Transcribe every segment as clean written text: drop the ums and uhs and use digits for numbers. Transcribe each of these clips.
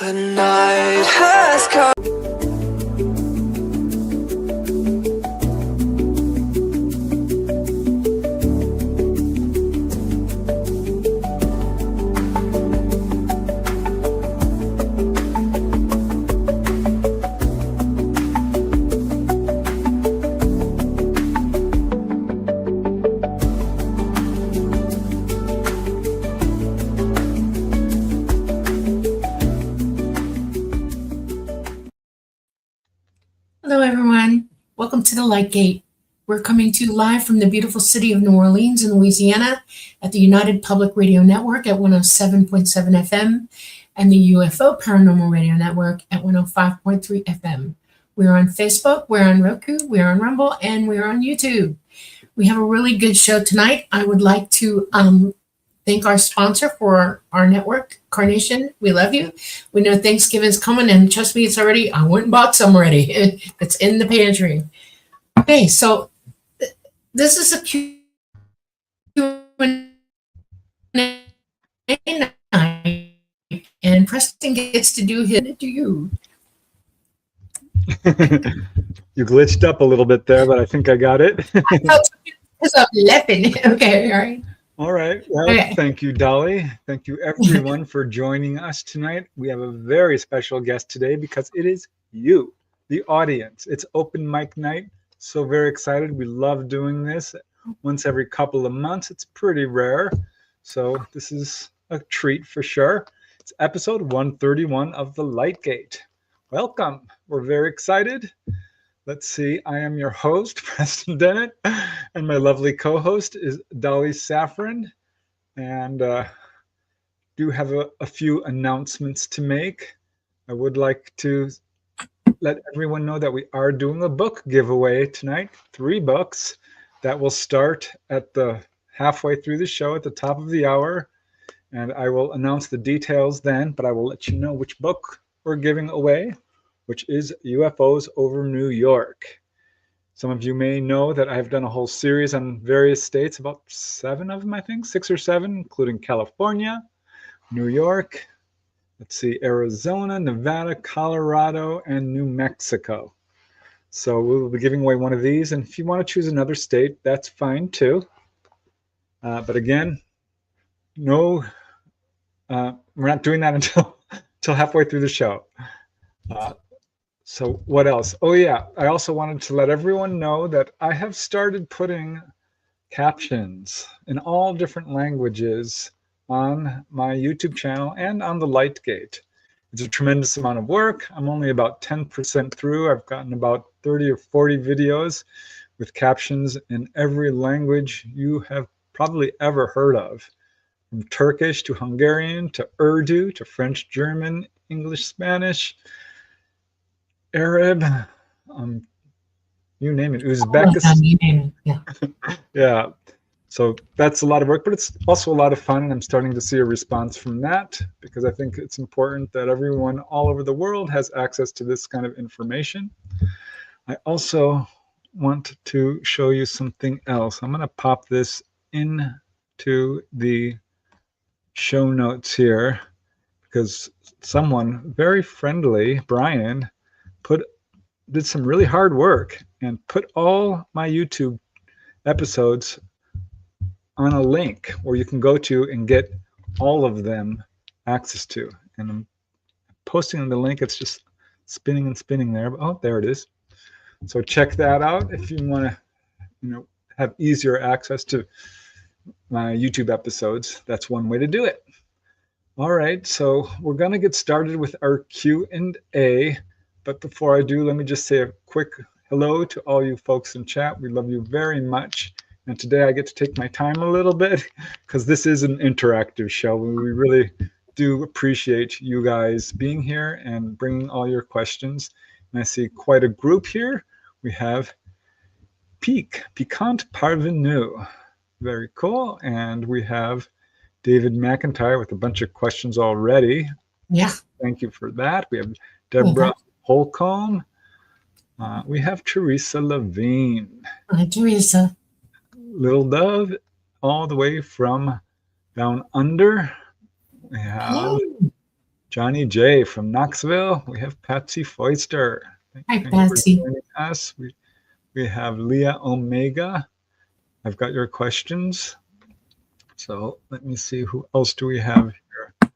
The night has come. Hello, everyone. Welcome to the Light Gate. We're coming to you live from the beautiful city of New Orleans in Louisiana at the United Public Radio Network at 107.7 FM and the UFO Paranormal Radio Network at 105.3 FM. We're on Facebook, we're on Roku, we're on Rumble, and we're on YouTube. We have a really good show tonight. I would like to thank our sponsor for our network, Carnation. We love you. We know Thanksgiving's coming, and trust me, it's already, I went and bought some already. It's in the pantry. Okay, so this is a Q&A night, and Preston gets to do his to you. You glitched up a little bit there, but I think I got it. Because I'm laughing. Okay, all right. All right. Well, Okay. Thank you, Dolly. Thank you, everyone, for joining us tonight. We have a very special guest today because it is you, the audience. It's open mic night. So very excited. We love doing this once every couple of months. It's pretty rare. So this is a treat for sure. It's episode 131 of The Light Gate. Welcome. We're very excited. Let's see. I am your host, Preston Dennett, and my lovely co-host is Dolly Safran. And do have a few announcements to make. I would like to let everyone know that we are doing a book giveaway tonight. 3 books that will start at the halfway through the show at the top of the hour. And I will announce the details then, but I will let you know which book we're giving away, which is UFOs over New York. Some of you may know that I've done a whole series on various states, about 7 of them, I think, 6 or 7, including California, New York, let's see, Arizona, Nevada, Colorado, and New Mexico. So we'll be giving away one of these. And if you want to choose another state, that's fine too. But again, no, we're not doing that until halfway through the show. So what else? Oh yeah, I also wanted to let everyone know that I have started putting captions in all different languages on my YouTube channel and on the Light Gate. It's a tremendous amount of work. I'm only about 10% through. I've gotten about 30 or 40 videos with captions in every language you have probably ever heard of, from Turkish to Hungarian to Urdu to French, German, English, Spanish, Arab, you name it, Uzbekistan. Yeah. Yeah, so that's a lot of work, but it's also a lot of fun, and I'm starting to see a response from that because I think it's important that everyone all over the world has access to this kind of information. I also want to show you something else. I'm going to pop this into the show notes here because someone very friendly, Brian, did some really hard work and put all my YouTube episodes on a link where you can go to and get all of them access to. And I'm posting the link. It's just spinning and spinning there. Oh, there it is. So check that out if you want to, have easier access to my YouTube episodes. That's one way to do it. All right, so we're going to get started with our Q&A. But before I do, let me just say a quick hello to all you folks in chat. We love you very much. And today I get to take my time a little bit because this is an interactive show. We really do appreciate you guys being here and bringing all your questions. And I see quite a group here. We have Piquant Parvenu. Very cool. And we have David McIntyre with a bunch of questions already. Yeah. Thank you for that. We have Deborah Holcomb. We have Teresa Levine. Hi, Teresa. Little Dove, all the way from down under. We have Johnny J from Knoxville. We have Patsy Foister. Hi, Thank you Patsy. for joining us. We have Leah Omega. I've got your questions. So let me see, who else do we have here?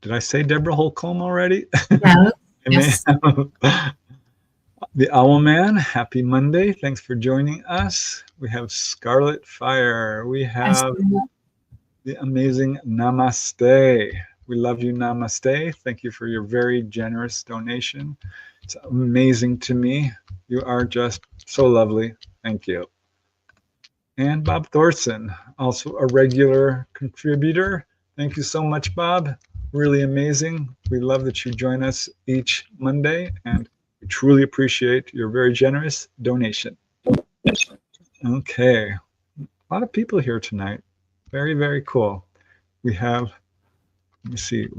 Did I say Deborah Holcomb already? Yeah. I may have. The Owl Man, happy Monday. Thanks for joining us. We have Scarlet Fire. We have the amazing Namaste. We love you, Namaste. Thank you for your very generous donation. It's amazing to me. You are just so lovely. Thank you. And Bob Thorson, also a regular contributor. Thank you so much, Bob. Really amazing. We love that you join us each Monday, and we truly appreciate your very generous donation. Okay, a lot of people here tonight. Very, very cool. We have, let me see,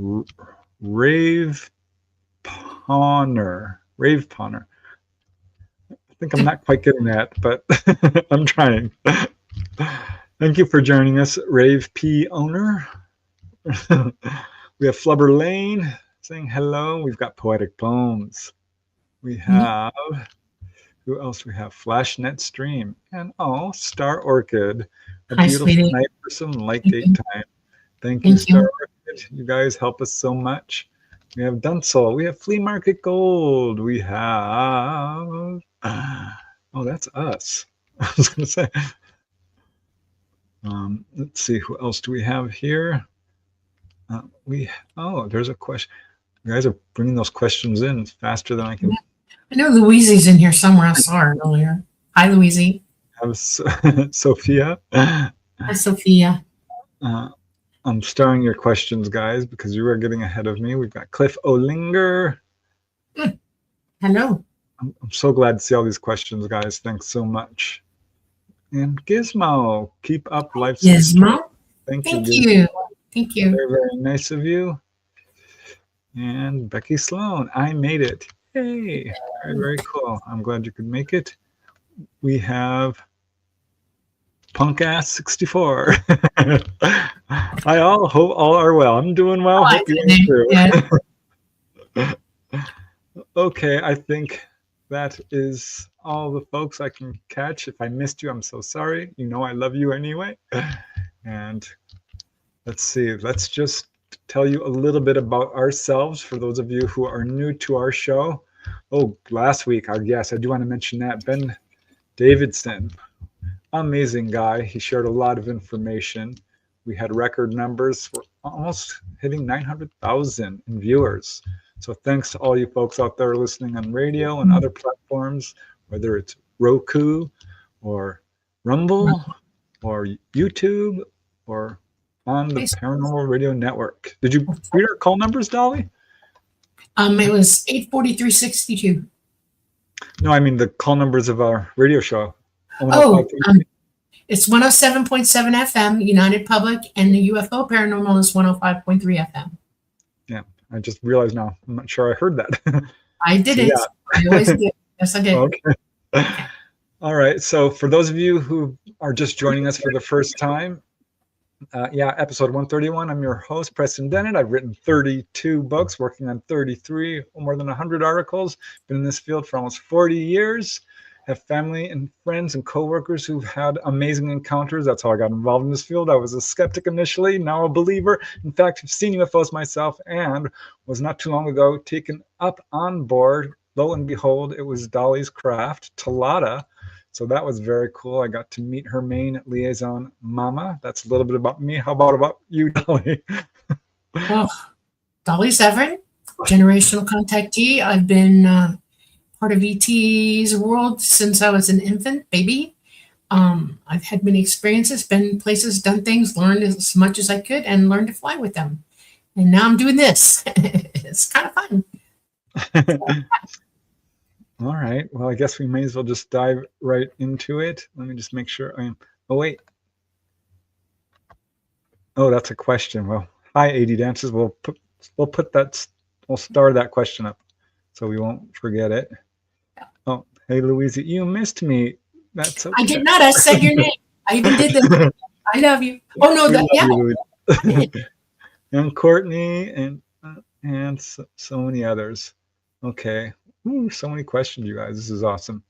Rave Pawner. I think I'm not quite getting that, but I'm trying. Thank you for joining us, Rave P owner. We have Flubber Lane saying hello. We've got Poetic Poems. We have, who else? We have Flashnet Stream. And Star Orchid. A Hi, beautiful sweetie. night for some light gate time. Thank you, Star Orchid. You guys help us so much. We have Dunsel. We have Flea Market Gold. We have, that's us. I was going to say. Let's see, who else do we have here? There's a question. You guys are bringing those questions in faster than I can. I know Louise's in here somewhere. I saw her earlier. Hi, Louise. Have Sophia. Hi, Sophia. I'm starring your questions, guys, because you are getting ahead of me. We've got Cliff Olinger. Hello. I'm so glad to see all these questions, guys. Thanks so much. And Gizmo, keep up life. Gizmo. Thank you. Gizmo. Thank you. Very, very nice of you. And Becky Sloan, I made it. Yay. Very, very cool. I'm glad you could make it. We have Punk Ass 64. I hope all are well. I'm doing well. Hope you are too. Okay, I think that is all the folks I can catch. If I missed you, I'm so sorry. You know I love you anyway. And let's see. Let's just tell you a little bit about ourselves for those of you who are new to our show. Last week, our guest, I do want to mention that, Ben Davidson. Amazing guy. He shared a lot of information. We had record numbers. We're almost hitting 900,000 in viewers. So thanks to all you folks out there listening on radio and other platforms, whether it's Roku or Rumble or YouTube or on the Paranormal Radio Network. Did you read our call numbers, Dolly? It was 843-62. No, I mean the call numbers of our radio show. It's 107.7 FM, United Public, and the UFO Paranormal is 105.3 FM. Yeah, I just realized now. I'm not sure I heard that. I did it. Yeah. I always did. Yes, I did. Okay. All right. So for those of you who are just joining us for the first time, episode 131. I'm your host, Preston Dennett. I've written 32 books, working on 33, more than 100 articles. Been in this field for almost 40 years. Have family and friends and coworkers who've had amazing encounters. That's how I got involved in this field. I was a skeptic initially, now a believer. In fact, I've seen UFOs myself and was not too long ago taken up on board. Lo and behold, it was Dolly's craft, Talata. So that was very cool. I got to meet her main liaison, Mama. That's a little bit about me. How about you, Dolly? Dolly Safran, generational contactee. I've been part of ET's world since I was an infant, baby. I've had many experiences, been places, done things, learned as much as I could, and learned to fly with them. And now I'm doing this. It's kind of fun. All right. Well, I guess we may as well just dive right into it. Let me just make sure I'm. Oh, wait. Oh, that's a question. Well, hi, AD Dances. We'll star that question up so we won't forget it. Oh, hey, Louise, you missed me. That's okay. I did not. I said your name. I even did that. I love you. Oh, no. You, and Courtney and and so many others. Okay. Ooh, so many questions, you guys. This is awesome.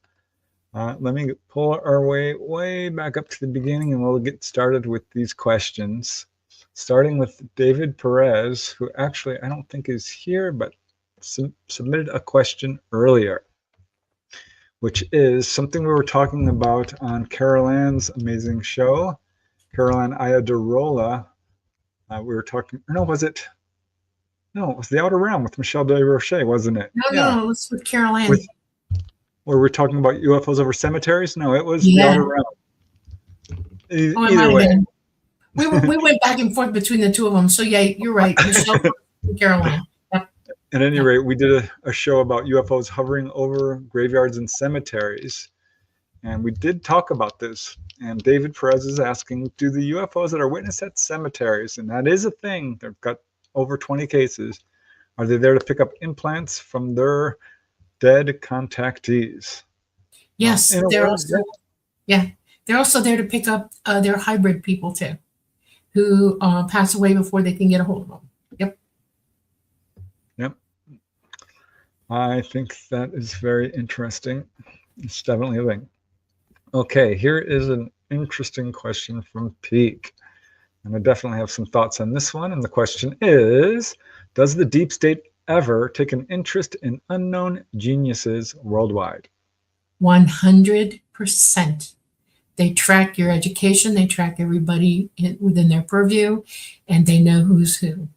Let me pull our way back up to the beginning, and we'll get started with these questions. Starting with David Perez, who actually I don't think is here, but submitted a question earlier, which is something we were talking about on Carol Ann's amazing show, Carol Ann Iadarola. We were talking, no, was it? No, it was The Outer Realm with Michelle de Roche, wasn't it? No, it's with Carol Ann. Where we're talking about UFOs over cemeteries? No, it was The Yeah. Outer Realm. It Either might have way. been. We went back and forth between the two of them. So yeah, you're right. Michelle and Carol Ann. Yep. At any rate, we did a show about UFOs hovering over graveyards and cemeteries. And we did talk about this. And David Perez is asking, do the UFOs that are witnessed at cemeteries, and that is a thing, they've got over 20 cases, are they there to pick up implants from their dead contactees? Yes, they're also, they're also there to pick up their hybrid people too, who pass away before they can get a hold of them. Yep. I think that is very interesting. It's definitely a thing. Okay, here is an interesting question from Peak. And I definitely have some thoughts on this one. And the question is, does the deep state ever take an interest in unknown geniuses worldwide? 100%. They track your education. They track everybody within their purview, and they know who's who.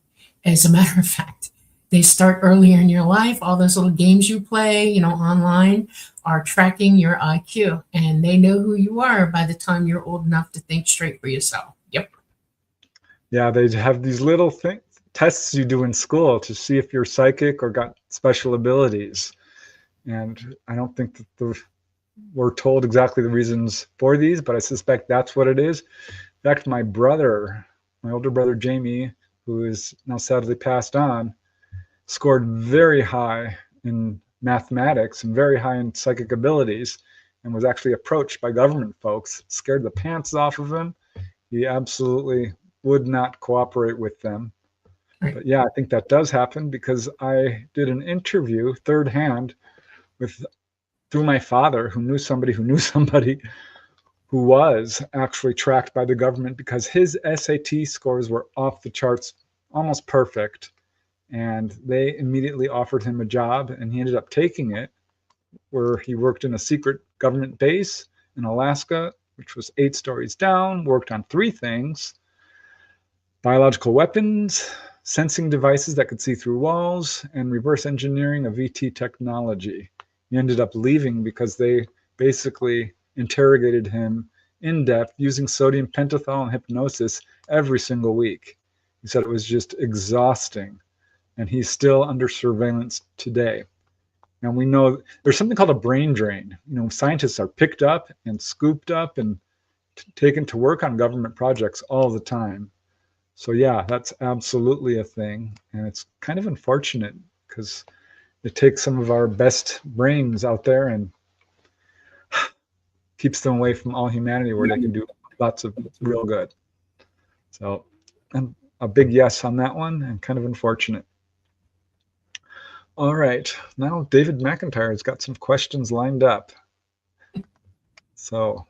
As a matter of fact, they start earlier in your life. All those little games you play, online are tracking your IQ, and they know who you are by the time you're old enough to think straight for yourself. Yep. Yeah, they have these little tests you do in school to see if you're psychic or got special abilities. And I don't think that we're told exactly the reasons for these, but I suspect that's what it is. In fact, my older brother Jamie, who is now sadly passed on, scored very high in mathematics and very high in psychic abilities, and was actually approached by government folks, scared the pants off of him. He absolutely would not cooperate with them. Right. But yeah, I think that does happen, because I did an interview third hand through my father, who knew somebody who was actually tracked by the government because his SAT scores were off the charts, almost perfect. And they immediately offered him a job, and he ended up taking it, where he worked in a secret government base in Alaska, which was 8 stories down, worked on 3 things: biological weapons, sensing devices that could see through walls, and reverse engineering of VT technology. He ended up leaving because they basically interrogated him in depth using sodium pentothal and hypnosis every single week. He said it was just exhausting, and he's still under surveillance today. And we know there's something called a brain drain. Scientists are picked up and scooped up and taken to work on government projects all the time. So yeah, that's absolutely a thing. And it's kind of unfortunate, because it takes some of our best brains out there and keeps them away from all humanity, where they can do lots of real good. So a big yes on that one, and kind of unfortunate. All right, now David McIntyre has got some questions lined up. So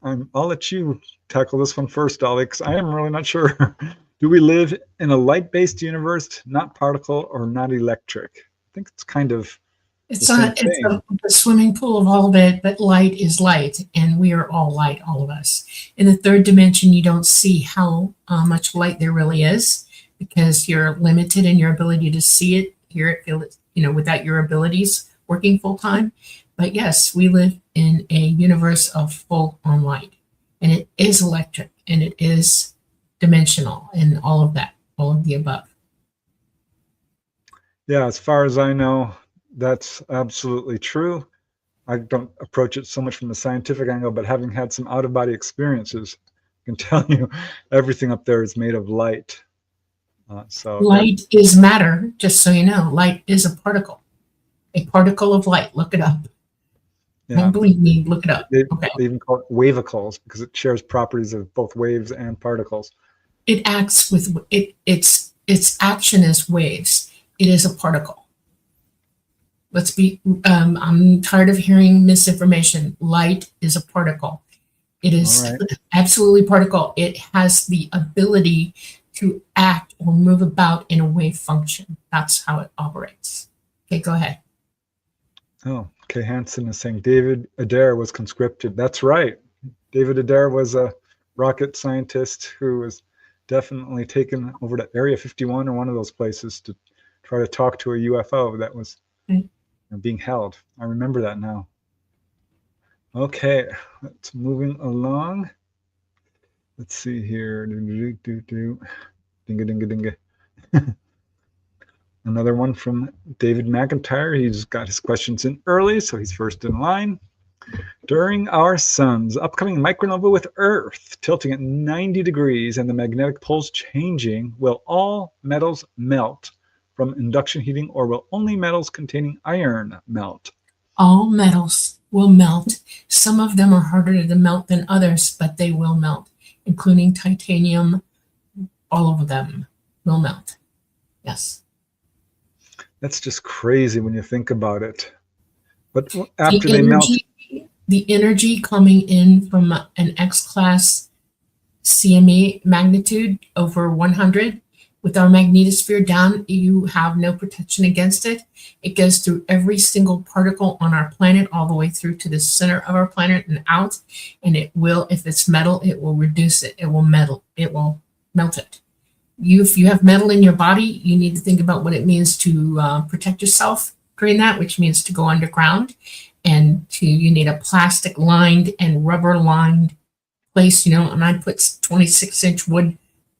I'll let you tackle this one first, Dolly, because I am really not sure. Do we live in a light-based universe, not particle or not electric? I think it's kind of it's a swimming pool of all of it, but light is light, and we are all light, all of us. In the third dimension, you don't see how much light there really is, because you're limited in your ability to see it, hear it, feel it, without your abilities working full time. But yes, we live in a universe of full on light, and it is electric, and it is dimensional, and all of that, all of the above. Yeah, as far as I know, that's absolutely true. I don't approach it so much from a scientific angle, but having had some out-of-body experiences, I can tell you everything up there is made of light. Light is matter, just so you know. Light is a particle of light. Look it up. Yeah. Don't believe me, look it up. They even call it wavicles, because it shares properties of both waves and particles. It acts with its action as waves. It is a particle. Let's be, I'm tired of hearing misinformation. Light is a particle. It is absolutely particle. It has the ability to act or move about in a wave function. That's how it operates. Okay, go ahead. Oh, Kay Hansen is saying David Adair was conscripted. That's right. David Adair was a rocket scientist who was definitely taken over to Area 51 or one of those places to try to talk to a UFO that was being held. I remember that now. Okay, let's moving along. Let's see here. Dinga, dinga, dinga. Another one from David McIntyre. He's got his questions in early, so he's first in line. During our sun's upcoming micronova with Earth tilting at 90 degrees and the magnetic poles changing, will all metals melt from induction heating, or will only metals containing iron melt? All metals will melt. Some of them are harder to melt than others, but they will melt, including titanium. All of them will melt. Yes. That's just crazy when you think about it. But after they melt, the energy coming in from an X-class CME magnitude over 100, with our magnetosphere down, you have no protection against it. It goes through every single particle on our planet, all the way through to the center of our planet and out. And it will, if it's metal, it will reduce it. It will melt it. If you have metal in your body, you need to think about what it means to protect yourself during that, which means to go underground, and you need a plastic lined and rubber lined place, and I'd put 26-inch wood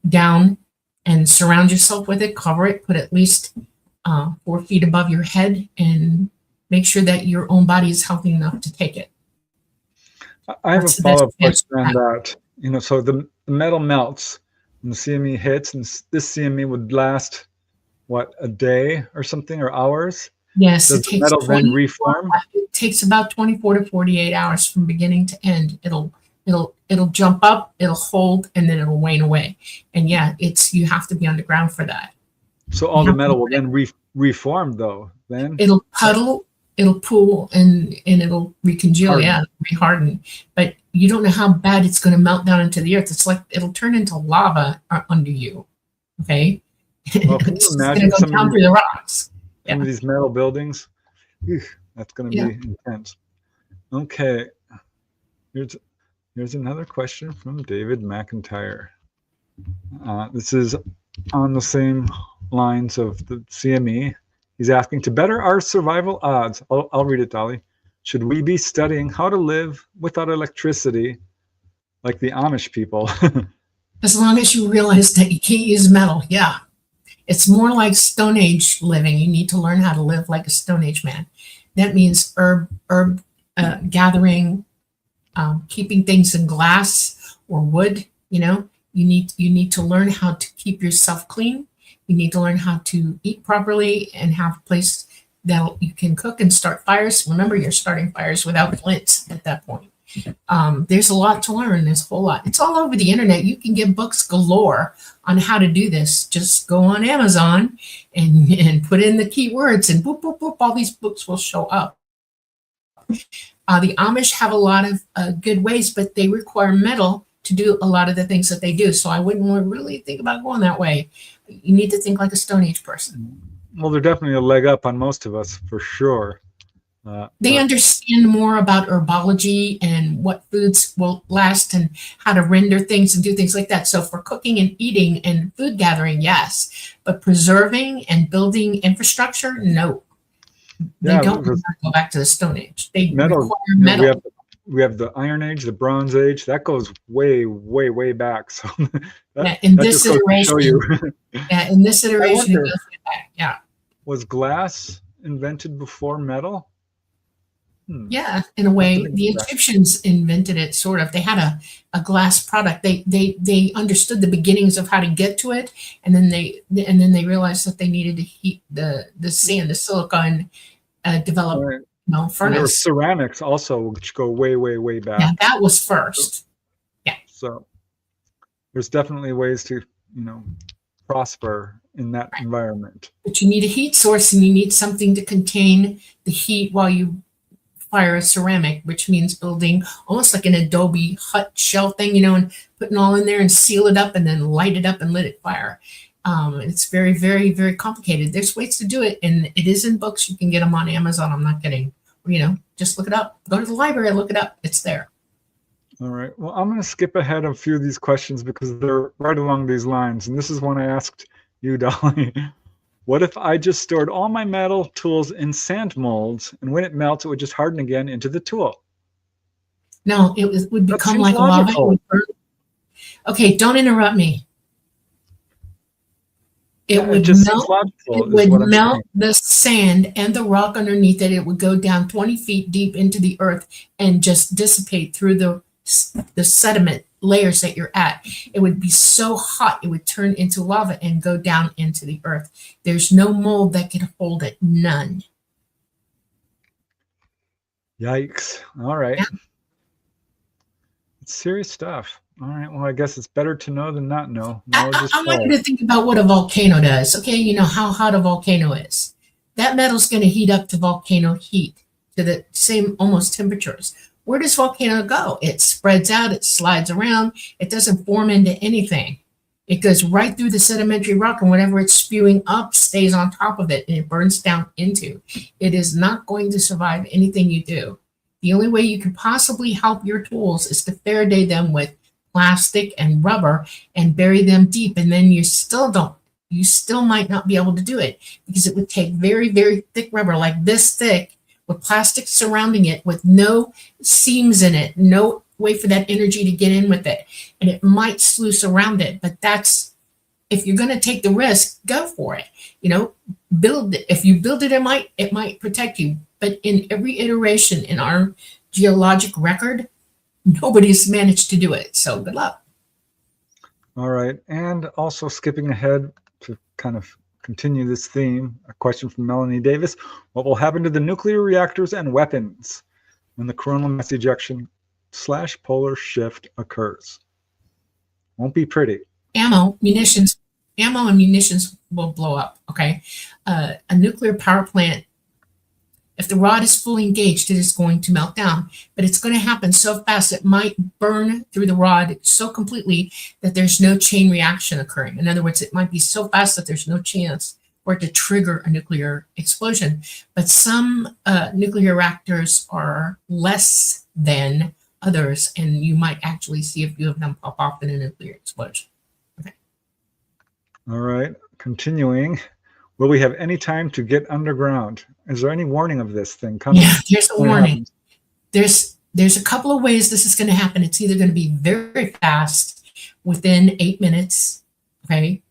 down and surround yourself with it, cover it, put at least 4 feet above your head, and make sure that your own body is healthy enough to take it. I have a follow-up question on that. So the metal melts and the CME hits, and this CME would last, what, a day or something, or hours? Yes, Does the metal then reform? It takes about 24 to 48 hours from beginning to end. It'll jump up, it'll hold, and then it'll wane away. And yeah, you have to be underground for that. So all the metal will then reform, though. Then it'll puddle, it'll pool, and it'll recongeal. Yeah, reharden. But you don't know how bad it's going to melt down into the earth. It's like it'll turn into lava under you. Okay, well, can you imagine it's going to go down through the rocks. Some of these metal buildings? That's going to be intense. Okay, here's another question from David McIntyre. This is on the same lines of the CME. He's asking, to better our survival odds, I'll read it, Dolly. Should we be studying how to live without electricity like the Amish people? As long as you realize that you can't use metal, yeah. It's more like Stone Age living. You need to learn how to live like a Stone Age man. That means herb gathering, keeping things in glass or wood. You need to learn how to keep yourself clean. You need to learn how to eat properly and have a place that you can cook and start fires. Remember, you're starting fires without flints at that point. There's a lot to learn. There's a whole lot. It's all over the internet. You can get books galore on how to do this. Just go on Amazon and put in the keywords, and boop, boop, boop, all these books will show up. The Amish have a lot of good ways, but they require metal to do a lot of the things that they do. So I wouldn't really think about going that way. You need to think like a Stone Age person. Well, they're definitely a leg up on most of us, for sure. They understand more about herbology and what foods will last and how to render things and do things like that. So for cooking and eating and food gathering, yes. But preserving and building infrastructure, no. They don't go back to the Stone Age. They require metal. We have the Iron Age, the Bronze Age. That goes way, way, way back. So in this iteration, in this iteration, it goes way back. Yeah. Was glass invented before metal? Yeah, in a way, the Egyptians invented it. Sort of. They had a glass product. They understood the beginnings of how to get to it, and then they realized that they needed to heat the sand, the silica, and develop furnace. And there were ceramics also, which go way, way, way back. Yeah, that was first. Yeah. So there's definitely ways to prosper in that environment. But But you need a heat source and you need something to contain the heat while you fire a ceramic, which means building almost like an adobe hut shell thing, and putting all in there and seal it up and then light it up and let it fire. It's very, very, very complicated. There's ways to do it, and it is in books. You can get them on Amazon. I'm not kidding. Just look it up. Go to the library and look it up. It's there. All right. Well, I'm going to skip ahead a few of these questions because they're right along these lines. And this is one I asked you, Dolly. What if I just stored all my metal tools in sand molds, and when it melts, it would just harden again into the tool? No, would become like lava. Okay, don't interrupt me. It would melt the sand and the rock underneath it. It would go down 20 feet deep into the earth and just dissipate through the sediment layers that you're at. It would be so hot, it would turn into lava and go down into the earth. There's no mold that can hold it. None. Yikes. All right. Yeah. It's serious stuff. All right. Well, I guess it's better to know than not know. I want you to think about what a volcano does. Okay, you know how hot a volcano is. That metal's going to heat up to volcano heat, to the same almost temperatures. Where does volcano go? It spreads out, it slides around, it doesn't form into anything. It goes right through the sedimentary rock, and whatever it's spewing up stays on top of it, and it burns down into. It is not going to survive anything you do. The only way you can possibly help your tools is to Faraday them with plastic and rubber and bury them deep, and then you still might not be able to do it, because it would take very, very thick rubber, like this thick, with plastic surrounding it, with no seams in it, no way for that energy to get in with it, and it might sluice around it. But that's, if you're going to take the risk, go for it. Build it. If you build it, it might protect you. But in every iteration in our geologic record, nobody's managed to do it. So good luck. All right. And also skipping ahead to kind of continue this theme, a question from Melanie Davis. What will happen to the nuclear reactors and weapons when the coronal mass ejection / polar shift occurs? Won't be pretty. Ammo and munitions will blow up. Okay. A nuclear power plant, if the rod is fully engaged, it is going to melt down, but it's going to happen so fast it might burn through the rod so completely that there's no chain reaction occurring. In other words, it might be so fast that there's no chance for it to trigger a nuclear explosion. But some nuclear reactors are less than others, and you might actually see a few of them pop off in a nuclear explosion. Okay. All right. Continuing. Will we have any time to get underground? Is there any warning of this thing coming? Yeah, there's a warning. There's a couple of ways this is going to happen. It's either going to be very fast, within 8 minutes, okay,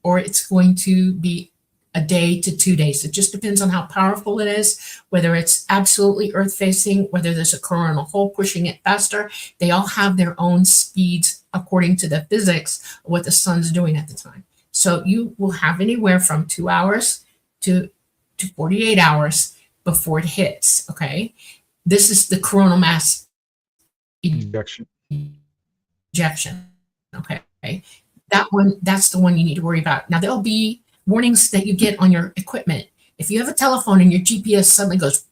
or it's going to be a day to 2 days. It just depends on how powerful it is, whether it's absolutely earth-facing, whether there's a coronal hole pushing it faster. They all have their own speeds according to the physics of what the sun's doing at the time. So you will have anywhere from 2 hours to 48 hours before it hits, okay? This is the coronal mass ejection, okay? That's the one you need to worry about. Now, there'll be warnings that you get on your equipment. If you have a telephone and your GPS suddenly goes,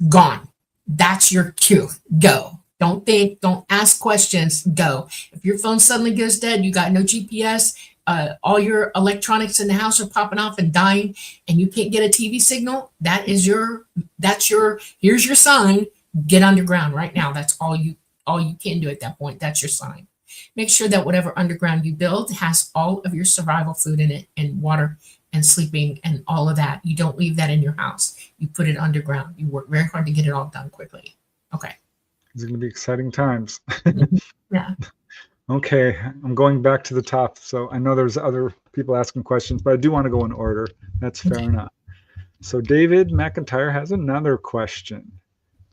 gone, that's your cue. Go. Don't think, don't ask questions, go. If your phone suddenly goes dead, you got no GPS, all your electronics in the house are popping off and dying, and you can't get a TV signal, here's your sign, get underground right now. That's all you can do at that point. That's your sign. Make sure that whatever underground you build has all of your survival food in it, and water and sleeping and all of that. You don't leave that in your house. You put it underground. You work very hard to get it all done quickly. Okay. It's going to be exciting times. Yeah. Okay, I'm going back to the top. So I know there's other people asking questions, but I do want to go in order. That's fair enough. So David McIntyre has another question,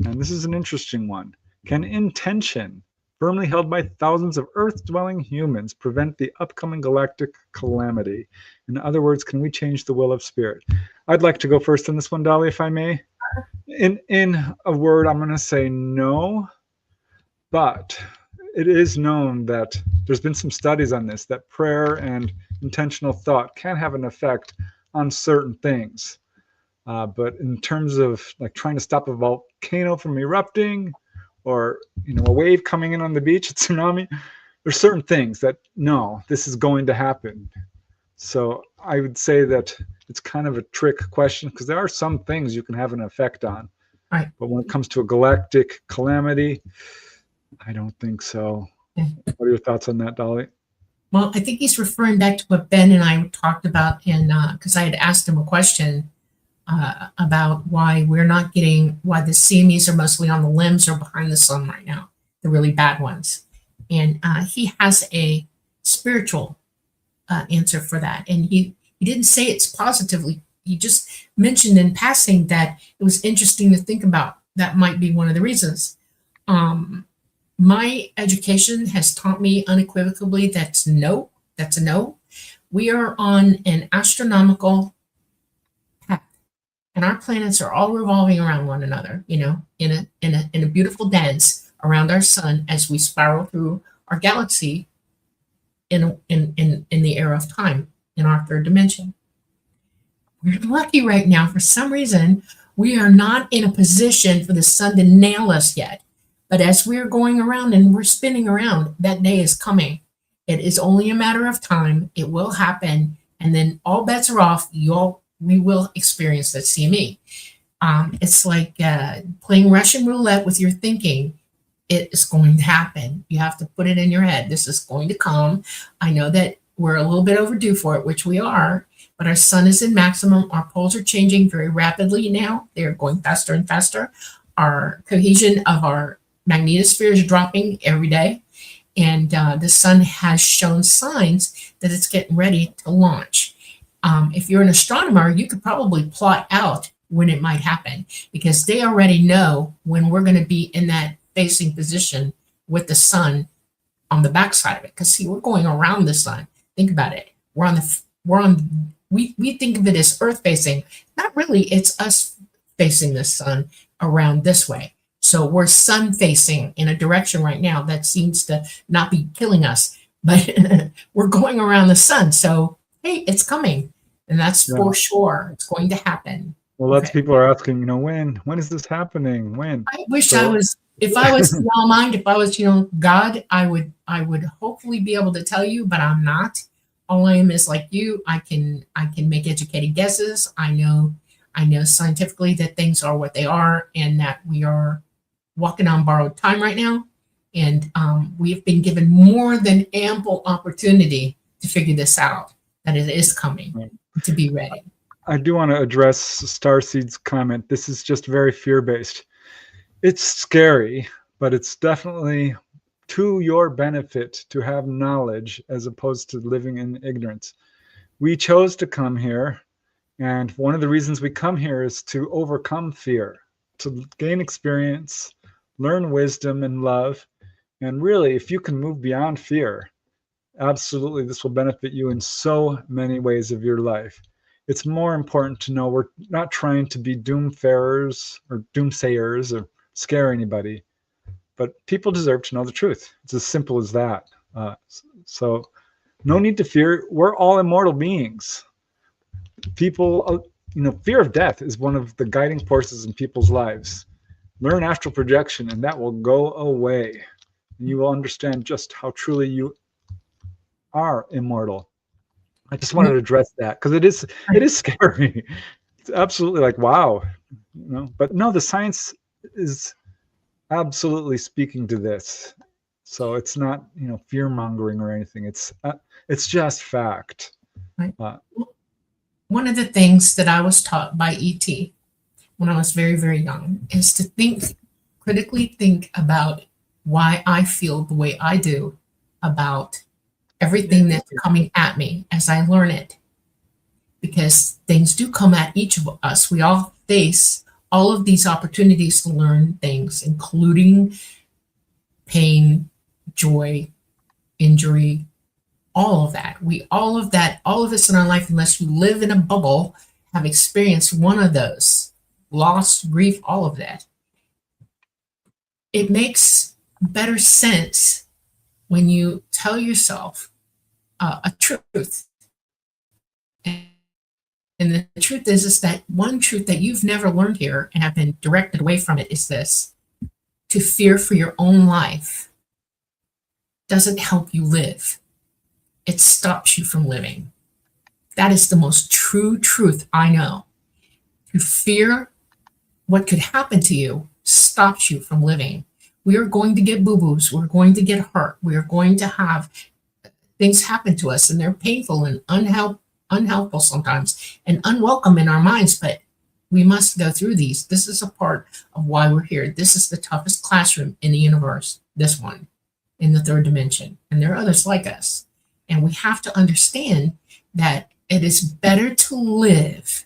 and this is an interesting one. Can intention, firmly held by thousands of Earth-dwelling humans, prevent the upcoming galactic calamity? In other words, can we change the will of spirit? I'd like to go first on this one, Dolly, if I may. In a word, I'm going to say no, but it is known that there's been some studies on this, that prayer and intentional thought can have an effect on certain things. But in terms of like trying to stop a volcano from erupting, or a wave coming in on the beach, a tsunami, there's certain things that no, this is going to happen. So I would say that it's kind of a trick question, because there are some things you can have an effect on. Right. But when it comes to a galactic calamity, I don't think so. Yeah. What are your thoughts on that, Dolly? Well, I think he's referring back to what Ben and I talked about, and because I had asked him a question about why the CMEs are mostly on the limbs or behind the sun right now, the really bad ones. And he has a spiritual answer for that. And he didn't say it's positively. He just mentioned in passing that it was interesting to think about. That might be one of the reasons. My education has taught me unequivocally that's a no. We are on an astronomical path, and our planets are all revolving around one another, in a beautiful dance around our sun as we spiral through our galaxy in the era of time in our third dimension. We're lucky right now. For some reason, we are not in a position for the sun to nail us yet. But as we're going around and we're spinning around, that day is coming. It is only a matter of time. It will happen. And then all bets are off. We will experience that CME. It's like playing Russian roulette with your thinking. It is going to happen. You have to put it in your head. This is going to come. I know that we're a little bit overdue for it, which we are, but our sun is in maximum. Our poles are changing very rapidly now. They're going faster and faster. Our cohesion of our magnetosphere is dropping every day. And the sun has shown signs that it's getting ready to launch. If you're an astronomer, you could probably plot out when it might happen, because they already know when we're going to be in that facing position with the sun on the backside of it. Because see, we're going around the sun. Think about it. We think of it as Earth facing. Not really. It's us facing the sun around this way. So we're sun facing in a direction right now that seems to not be killing us, but we're going around the sun. So, hey, it's coming. And that's for sure. It's going to happen. Well, lots of people are asking, when is this happening? When? I wish I was, if I was y'all mind, if I was, God, I would hopefully be able to tell you, but I'm not. All I am is like you. I can make educated guesses. I know scientifically that things are what they are, and that we are walking on borrowed time right now. And we have been given more than ample opportunity to figure this out, that it is coming, to be ready. I do want to address Starseed's comment. This is just very fear-based. It's scary, but it's definitely to your benefit to have knowledge as opposed to living in ignorance. We chose to come here, and one of the reasons we come here is to overcome fear, to gain experience, learn wisdom and love. And really, if you can move beyond fear, absolutely, this will benefit you in so many ways of your life. It's more important to know we're not trying to be doomfarers or doomsayers or scare anybody, but people deserve to know the truth. It's as simple as that. So no need to fear. We're all immortal beings. People, fear of death is one of the guiding forces in people's lives. Learn astral projection, and that will go away. And you will understand just how truly you are immortal. I just wanted to address that, because it is scary. It's absolutely like, wow, but no, the science is absolutely speaking to this. So it's not, fear mongering or anything. It's just fact. Right. One of the things that I was taught by ET when I was very, very young is to critically think about why I feel the way I do about everything that's coming at me as I learn it. Because things do come at each of us. We all face all of these opportunities to learn things, including pain, joy, injury, all of that. All of us in our life, unless you live in a bubble, have experienced one of those. Loss, grief, all of that. It makes better sense when you tell yourself a truth. And the truth is that one truth that you've never learned here and have been directed away from it is this: to fear for your own life doesn't help you live. It stops you from living. That is the most true truth I know. To fear what could happen to you stops you from living. We are going to get boo-boos. We're going to get hurt. We are going to have things happen to us, and they're painful and unhelpful sometimes and unwelcome in our minds, but we must go through these. This is a part of why we're here. This is the toughest classroom in the universe, this one, in the third dimension. And there are others like us. And we have to understand that it is better to live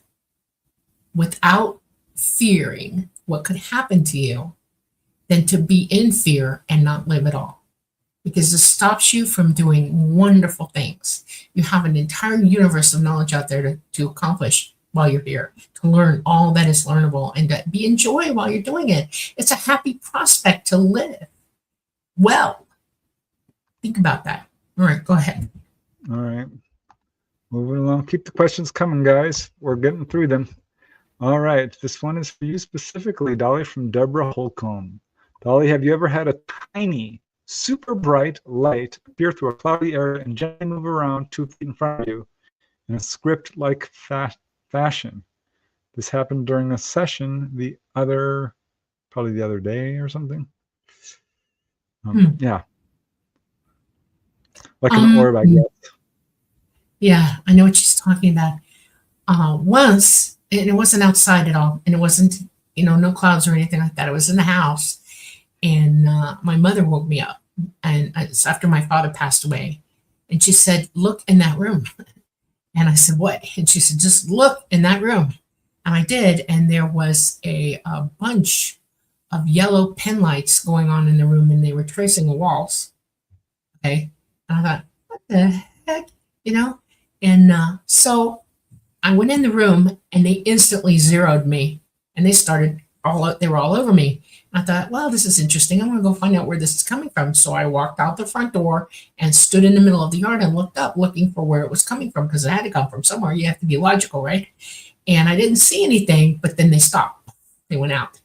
without fearing what could happen to you than to be in fear and not live at all. Because it stops you from doing wonderful things. You have an entire universe of knowledge out there to accomplish while you're here, to learn all that is learnable and to be enjoy while you're doing it. It's a happy prospect to live well. Think about that. All right, go ahead. All right. Moving along. Keep the questions coming, guys. We're getting through them. All right. This one is for you specifically, Dolly, from Deborah Holcomb. Dolly, have you ever had a tiny, super bright light appear through a cloudy area and gently move around 2 feet in front of you in a script-like fashion? This happened during a session probably the other day or something. Yeah. Like an orb, I guess. Yeah, I know what she's talking about. Once, and it wasn't outside at all, and it wasn't, no clouds or anything like that. It was in the house, and my mother woke me up, and it's after my father passed away, and she said, "Look in that room." And I said, "What?" And she said, "Just look in that room." And I did, and there was a bunch of yellow pen lights going on in the room, and they were tracing the walls. Okay. And I thought, what the heck? And so I went in the room, and they instantly zeroed me, and they were all over me. And I thought, well, this is interesting. I'm going to go find out where this is coming from. So I walked out the front door and stood in the middle of the yard and looked up, looking for where it was coming from, because it had to come from somewhere. You have to be logical, right? And I didn't see anything, but then they stopped. They went out.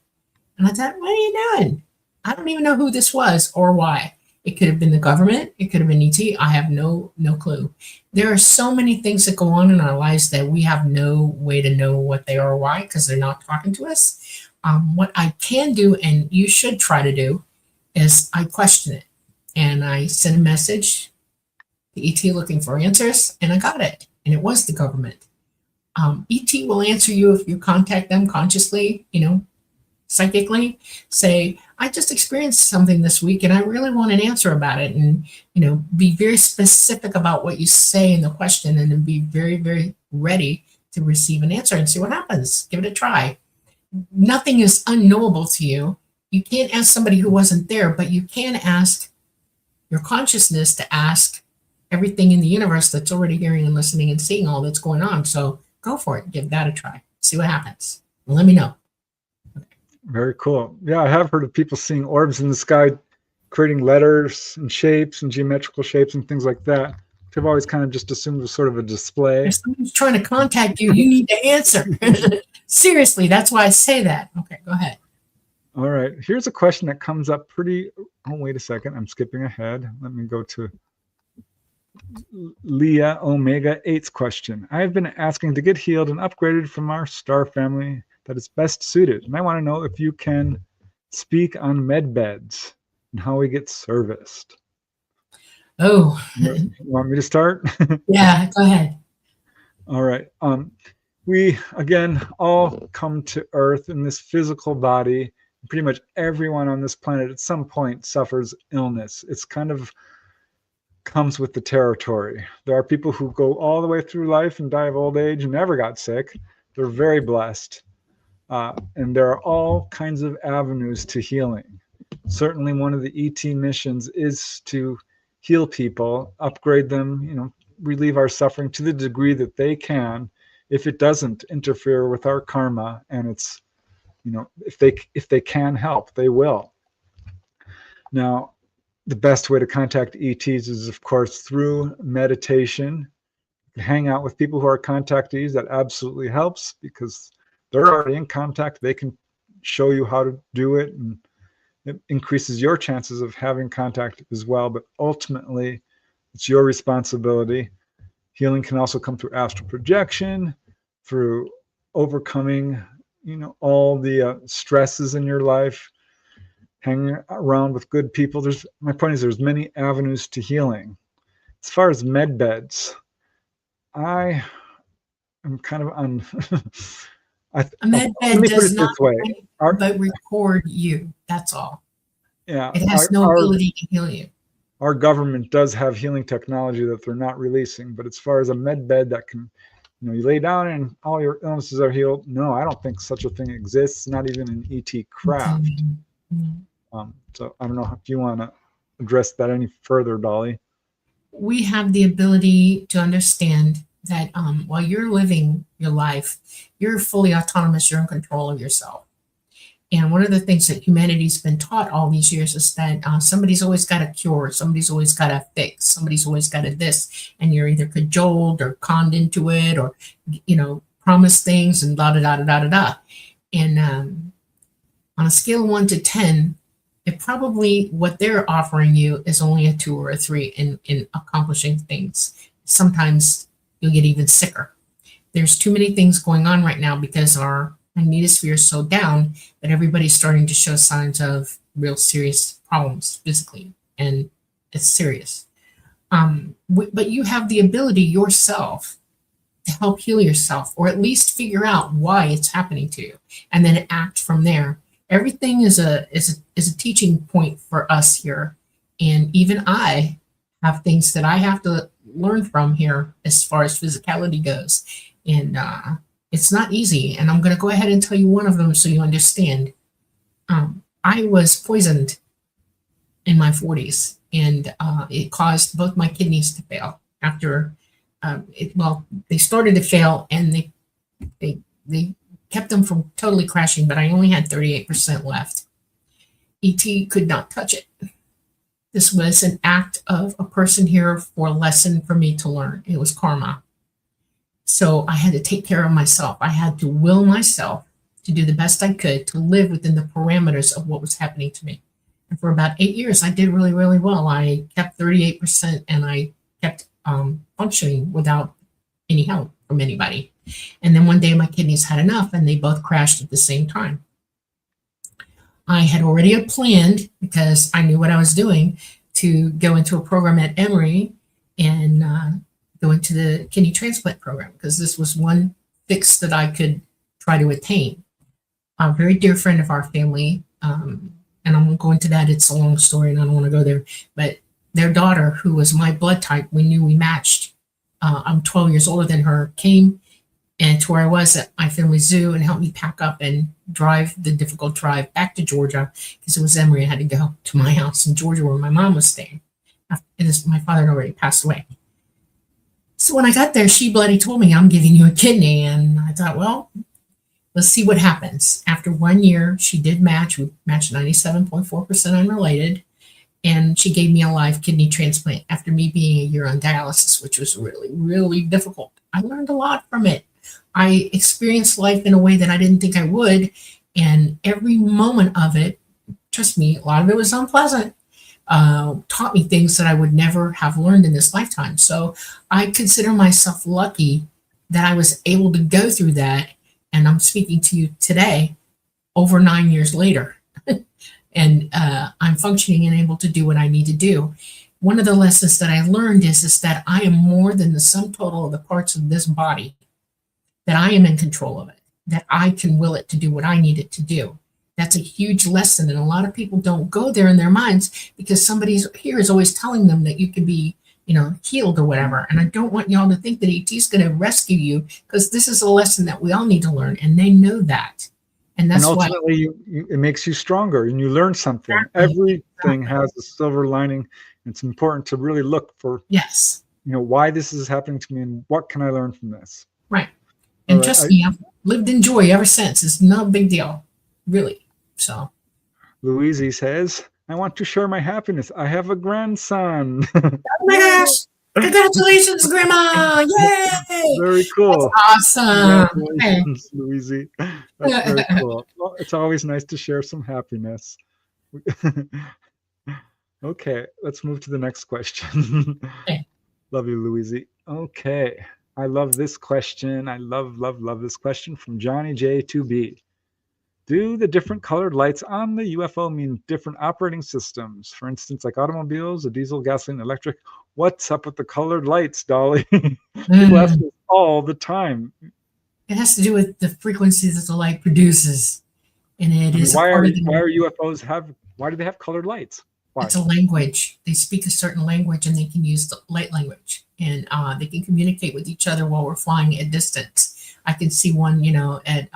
And I thought, what are you doing? I don't even know who this was or why. It could have been the government. It could have been ET. I have no clue. There are so many things that go on in our lives that we have no way to know what they are or why, because they're not talking to us. What I can do, and you should try to do, is I question it. And I sent a message to ET looking for answers, and I got it. And it was the government. ET will answer you if you contact them consciously, psychically. Say, I just experienced something this week, and I really want an answer about it. And, be very specific about what you say in the question, and then be very, very ready to receive an answer and see what happens. Give it a try. Nothing is unknowable to you. You can't ask somebody who wasn't there, but you can ask your consciousness to ask everything in the universe that's already hearing and listening and seeing all that's going on. So go for it. Give that a try. See what happens. And let me know. Very cool. Yeah, I have heard of people seeing orbs in the sky, creating letters and shapes and geometrical shapes and things like that, which I've always kind of just assumed was sort of a display. If somebody's trying to contact you, you need to answer. Seriously, that's why I say that. Okay, go ahead. All right. Here's a question that comes up wait a second. I'm skipping ahead. Let me go to Leah Omega 8's question. I've been asking to get healed and upgraded from our star family that is best suited. And I want to know if you can speak on med beds and how we get serviced. Oh. You want me to start? Yeah, go ahead. All right. We, again, all come to Earth in this physical body. Pretty much everyone on this planet at some point suffers illness. It's kind of comes with the territory. There are people who go all the way through life and die of old age and never got sick. They're very blessed. And there are all kinds of avenues to healing. Certainly one of the ET missions is to heal people, upgrade them, relieve our suffering to the degree that they can, if it doesn't interfere with our karma. And it's, if they can help, they will. Now, the best way to contact ETs is, of course, through meditation, hang out with people who are contactees, that absolutely helps because they're already in contact. They can show you how to do it, and it increases your chances of having contact as well. But ultimately, it's your responsibility. Healing can also come through astral projection, through overcoming, all the stresses in your life, hanging around with good people. My point is, there's many avenues to healing. As far as med beds, I am kind of on. A med Let bed me put does it not this way. but record you. That's all. Yeah, It has no ability to heal you. Our government does have healing technology that they're not releasing, but as far as a med bed that can, you lay down and all your illnesses are healed, no, I don't think such a thing exists, not even in ET craft. So I don't know if you want to address that any further, Dolly. We have the ability to understand that while you're living your life, you're fully autonomous, you're in control of yourself. And one of the things that humanity's been taught all these years is that somebody's always got a cure, somebody's always got a fix, somebody's always got a this, and you're either cajoled or conned into it, or promised things and da da da da da da. And on a scale of 1 to 10, it probably what they're offering you is only a 2 or a 3 in accomplishing things. Sometimes you'll get even sicker. There's too many things going on right now because our magnetosphere is so down that everybody's starting to show signs of real serious problems physically, and it's serious. But you have the ability yourself to help heal yourself, or at least figure out why it's happening to you, and then act from there. Everything is a teaching point for us here, and even I have things that I have to learn from here as far as physicality goes, and it's not easy. And I'm going to go ahead and tell you one of them so you understand. I was poisoned in my 40s, and it caused both my kidneys to fail. After they started to fail, and they kept them from totally crashing, but I only had 38% left. ET could not touch it. This was an act of a person here for a lesson for me to learn. It was karma. So I had to take care of myself. I had to will myself to do the best I could to live within the parameters of what was happening to me. And for about 8 years, I did really, really well. I kept 38%, and I kept functioning without any help from anybody. And then one day my kidneys had enough, and they both crashed at the same time. I had already planned, because I knew what I was doing, to go into a program at Emory and go into the kidney transplant program, because this was one fix that I could try to attain. A very dear friend of our family, and I won't go into that, it's a long story and I don't want to go there, but their daughter, who was my blood type, we knew we matched. I'm 12 years older than her, came and to where I was at my family zoo and helped me pack up and drive the difficult drive back to Georgia, because it was Emory. I had to go to my house in Georgia where my mom was staying. My father had already passed away. So when I got there, she bloody told me, I'm giving you a kidney. And I thought, well, let's see what happens. After 1 year, she did match. We matched 97.4% unrelated. And she gave me a live kidney transplant after me being a year on dialysis, which was really, really difficult. I learned a lot from it. I experienced life in a way that I didn't think I would. And every moment of it, trust me, a lot of it was unpleasant, taught me things that I would never have learned in this lifetime. So I consider myself lucky that I was able to go through that. And I'm speaking to you today, over 9 years later. And I'm functioning and able to do what I need to do. One of the lessons that I learned is that I am more than the sum total of the parts of this body, that I am in control of it, that I can will it to do what I need it to do. That's a huge lesson. And a lot of people don't go there in their minds because somebody's here is always telling them that you can be, healed or whatever. And I don't want y'all to think that ET is going to rescue you, because this is a lesson that we all need to learn. And they know that. And that's ultimately, it makes you stronger and you learn something. Everything has a silver lining. It's important to really look for, why this is happening to me and what can I learn from this. Right. And trust me, I've lived in joy ever since. It's no big deal, really. So Louise says, I want to share my happiness. I have a grandson. Oh my gosh. Congratulations, Grandma! Yay! Very cool. Awesome. Okay. Congratulations, Louise. That's very cool. Well, it's always nice to share some happiness. Okay, let's move to the next question. Okay. Love you, Louise. Okay, I love this question. I love this question from Johnny J2B. Do the different colored lights on the UFO mean different operating systems? For instance, like automobiles, a diesel, gasoline, electric. What's up with the colored lights, Dolly? People ask this all the time. It has to do with the frequencies that the light produces. And it is why are UFOs why do they have colored lights? Why? It's a language. They speak a certain language and they can use the light language. And they can communicate with each other while we're flying at distance. I can see one, at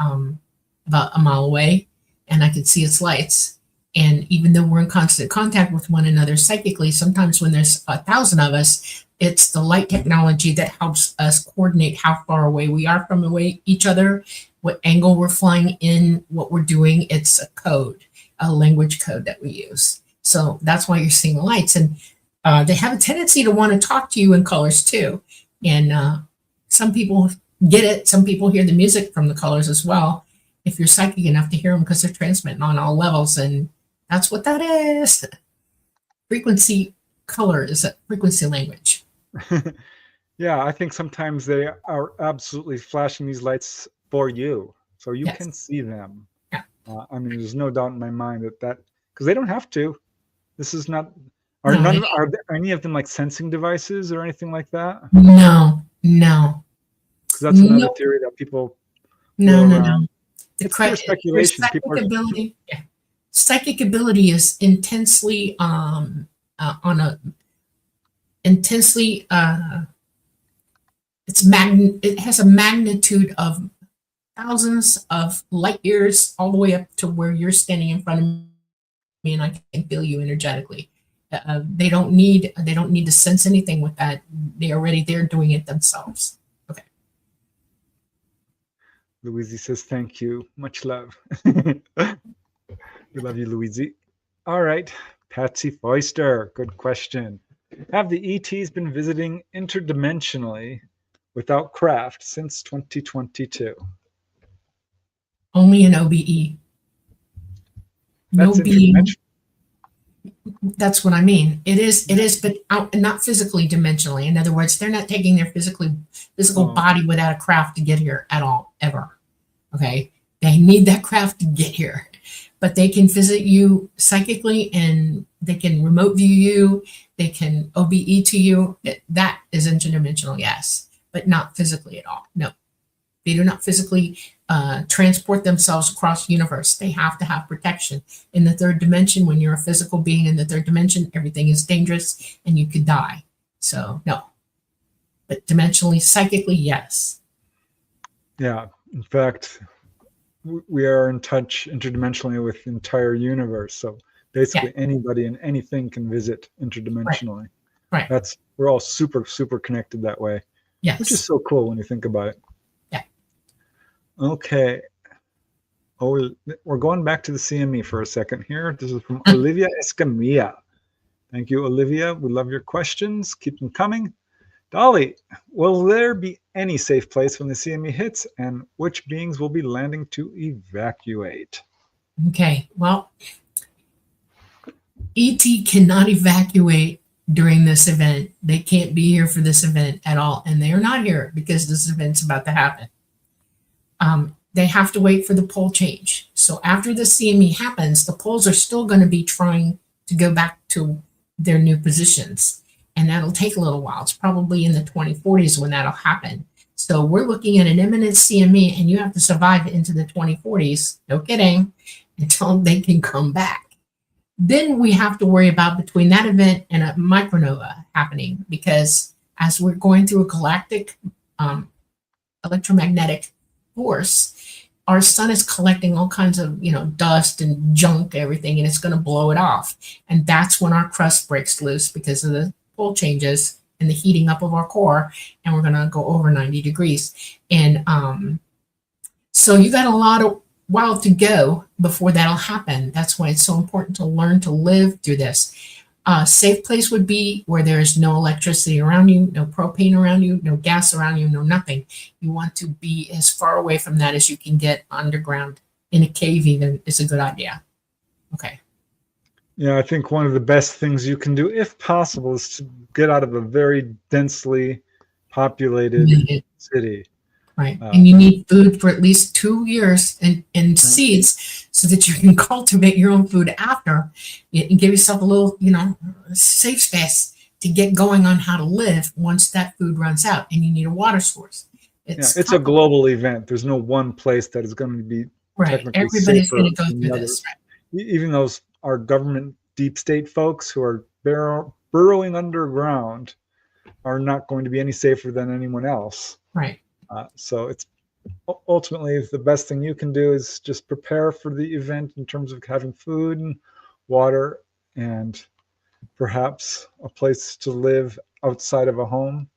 about a mile away, and I can see its lights. And even though we're in constant contact with one another psychically, sometimes when there's 1,000 of us, it's the light technology that helps us coordinate how far away we are from each other, what angle we're flying in, what we're doing. It's a code, a language code that we use. So that's why you're seeing the lights. And they have a tendency to want to talk to you in colors too. And some people get it. Some people hear the music from the colors as well, if you're psychic enough to hear them, because they're transmitting on all levels. And that's what that is. Frequency color is a frequency language. Yeah, I think sometimes they are absolutely flashing these lights for you, so you can see them. Yeah. I mean, there's no doubt in my mind that because they don't have to. This is not. Are any of them like sensing devices or anything like that? No. Because that's another theory that people. No. It's pure speculation. Psychic ability is intensely it has a magnitude of thousands of light years all the way up to where you're standing in front of me and I can feel you energetically. They don't need to sense anything with that. They're doing it themselves. Okay. Louise says, thank you. Much love. We love you, Louise. All right. Patsy Foister, good question. Have the ETs been visiting interdimensionally without craft since 2022? Only an OBE. No being. That's what I mean. It is, but not physically dimensionally. In other words, they're not taking their physical body without a craft to get here at all, ever. Okay? They need that craft to get here. But they can visit you psychically and they can remote view you. They can OBE to you. That is interdimensional, yes, but not physically at all. No, they do not physically transport themselves across the universe. They have to have protection. In the third dimension, when you're a physical being in the third dimension, everything is dangerous and you could die. So no, but dimensionally, psychically, yes. Yeah, in fact, we are in touch interdimensionally with the entire universe. So basically anybody and anything can visit interdimensionally. Right. We're all super, super connected that way. Yes. Which is so cool when you think about it. Yeah. Okay. Oh, we're going back to the CME for a second here. This is from Olivia Escamilla. Thank you, Olivia. We love your questions. Keep them coming. Dolly, will there be any safe place when the CME hits, and which beings will be landing to evacuate? Okay, well, ET cannot evacuate during this event. They can't be here for this event at all, and they are not here because this event's about to happen. They have to wait for the pole change. So after the CME happens, the poles are still going to be trying to go back to their new positions. And that'll take a little while. It's probably in the 2040s when that'll happen. So we're looking at an imminent CME, and you have to survive into the 2040s, no kidding, until they can come back. Then we have to worry about between that event and a micronova happening, because as we're going through a galactic electromagnetic force, our sun is collecting all kinds of dust and junk, everything, and it's going to blow it off. And that's when our crust breaks loose because of the pole changes and the heating up of our core, and we're going to go over 90 degrees. And so you got a while to go before that'll happen. That's why it's so important to learn to live through this. A safe place would be where there's no electricity around you, no propane around you, no gas around you, no nothing. You want to be as far away from that as you can get underground. In a cave even is a good idea. Okay. Yeah, I think one of the best things you can do, if possible, is to get out of a very densely populated city. Right. And you need food for at least 2 years and seeds so that you can cultivate your own food after and give yourself a little, safe space to get going on how to live once that food runs out. And you need a water source. It's a global event. There's no one place that is going to be technically Everybody's safer going to go than through the this. Right? Even those our government deep state folks who are burrowing underground are not going to be any safer than anyone else. Right. So it's ultimately the best thing you can do is just prepare for the event in terms of having food and water and perhaps a place to live outside of a home.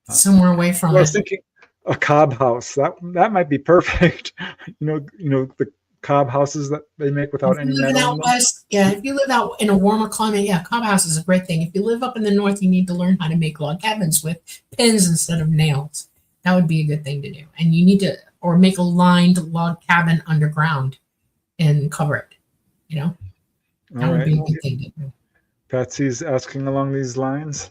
Somewhere away from I was thinking a cob house. That might be perfect. The cob houses that they make without any metal. If you live out in a warmer climate, cob house is a great thing. If you live up in the north, you need to learn how to make log cabins with pins instead of nails. That would be a good thing to do. And you need to, or make a lined log cabin underground and cover it. That would be a good thing to do. Patsy's asking along these lines,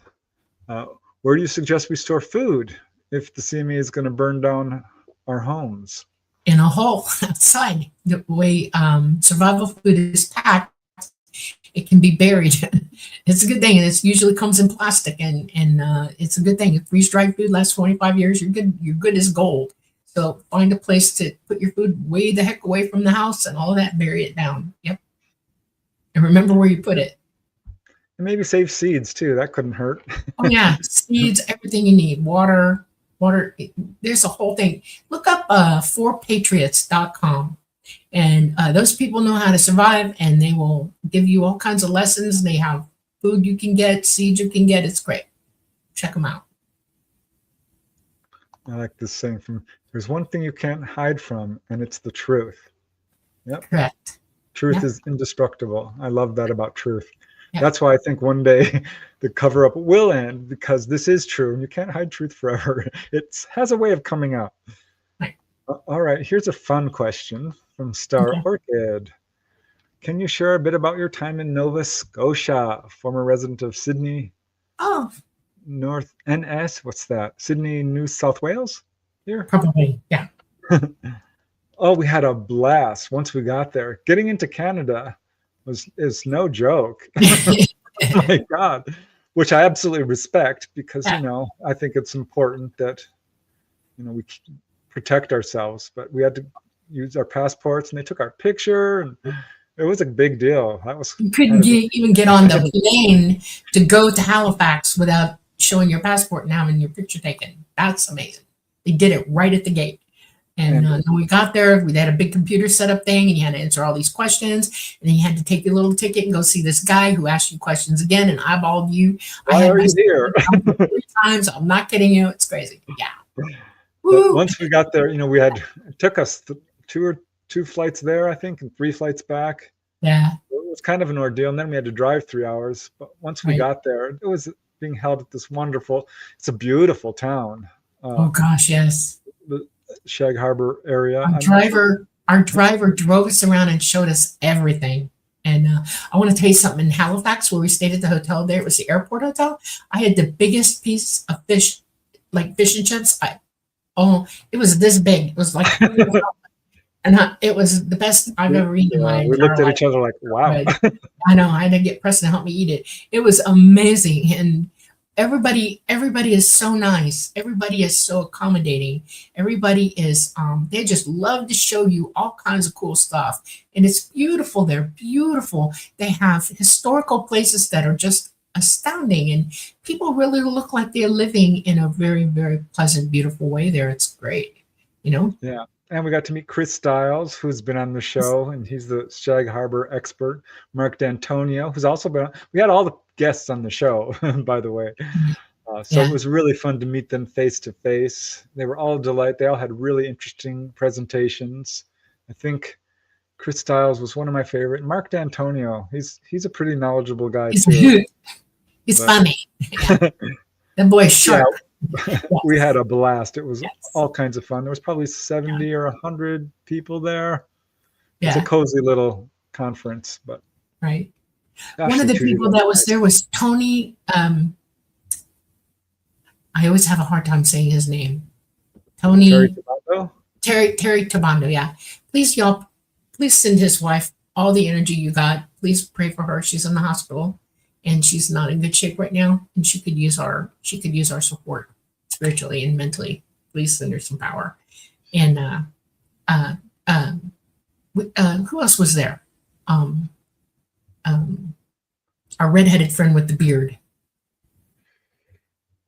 where do you suggest we store food if the CME is going to burn down our homes? In a hole outside. The way survival food is packed, it can be buried. It's a good thing, and it usually comes in plastic, and it's a good thing. If freeze-dried food lasts 25 years, you're good. You're good as gold. So find a place to put your food way the heck away from the house and all of that. Bury it down. Yep. And remember where you put it. And maybe save seeds too. That couldn't hurt. Oh yeah, seeds, everything you need. Water. There's a whole thing. Look up 4patriots.com. And those people know how to survive, and they will give you all kinds of lessons. They have food you can get, seeds you can get. It's great. Check them out. I like this saying there's one thing you can't hide from, and it's the truth. Yep. Correct. Truth is indestructible. I love that about truth. Yep. That's why I think one day the cover-up will end, because this is true, and you can't hide truth forever. It has a way of coming out. Right. All right, here's a fun question from Star Orchid. Can you share a bit about your time in Nova Scotia, former resident of Sydney? Oh. North NS, what's that? Sydney, New South Wales? Here? Probably, yeah. Oh, we had a blast once we got there. Getting into Canada is no joke. Oh my God, which I absolutely respect, because I think it's important that we protect ourselves. But we had to use our passports, and they took our picture, and it was a big deal. That was you couldn't even get on the plane to go to Halifax without showing your passport and having your picture taken. That's amazing. They did it right at the gate. And when we got there, we had a big computer setup thing, and you had to answer all these questions, and then you had to take your little ticket and go see this guy who asked you questions again and eyeballed you. Why are you here? 3 times. I'm not kidding you. It's crazy. Yeah. Once we got there, it took us two flights there, I think, and 3 flights back. Yeah. It was kind of an ordeal, and then we had to drive 3 hours. But once we got there, it was being held at this it's a beautiful town. Oh gosh, yes. The Shag Harbor area. Our driver drove us around and showed us everything. And I want to tell you something. In Halifax, where we stayed at the hotel there, it was the airport hotel. I had the biggest piece of fish, like fish and chips. It was this big. It was like, and it was the best I've ever eaten in my entire life. We looked at each other like, wow. I know. I had to get Preston to help me eat it. It was amazing. And everybody is so nice. Everybody is so accommodating. Everybody is they just love to show you all kinds of cool stuff, and it's beautiful. They're beautiful. They have historical places that are just astounding, and people really look like they're living in a very, very pleasant, beautiful way there. It's great. Yeah. And we got to meet Chris Stiles, who's been on the show, and he's the Shag Harbor expert. Mark D'Antonio, who's also been on. We had all the guests on the show, by the way. It was really fun to meet them face to face. They were all a delight. They all had really interesting presentations. I think Chris Stiles was one of my favorite. Mark D'Antonio, he's a pretty knowledgeable guy He's too. he's But funny. Yeah. The boy's sharp. we Yes. had a blast. It was Yes. all kinds of fun. There was probably 70 or 100 people there. It's a Yeah. cozy little conference, but Right. gosh, One of they the treated people us that was nice. there was Tony. I always have a hard time saying his name. Terry Tony Tabando? Terry Tabando. Yeah. Please, y'all, please send his wife all the energy you got. Please pray for her. She's in the hospital and she's not in good shape right now. And she could use our support spiritually and mentally. Please send her some power. And uh, who else was there? Um, our redheaded friend with the beard.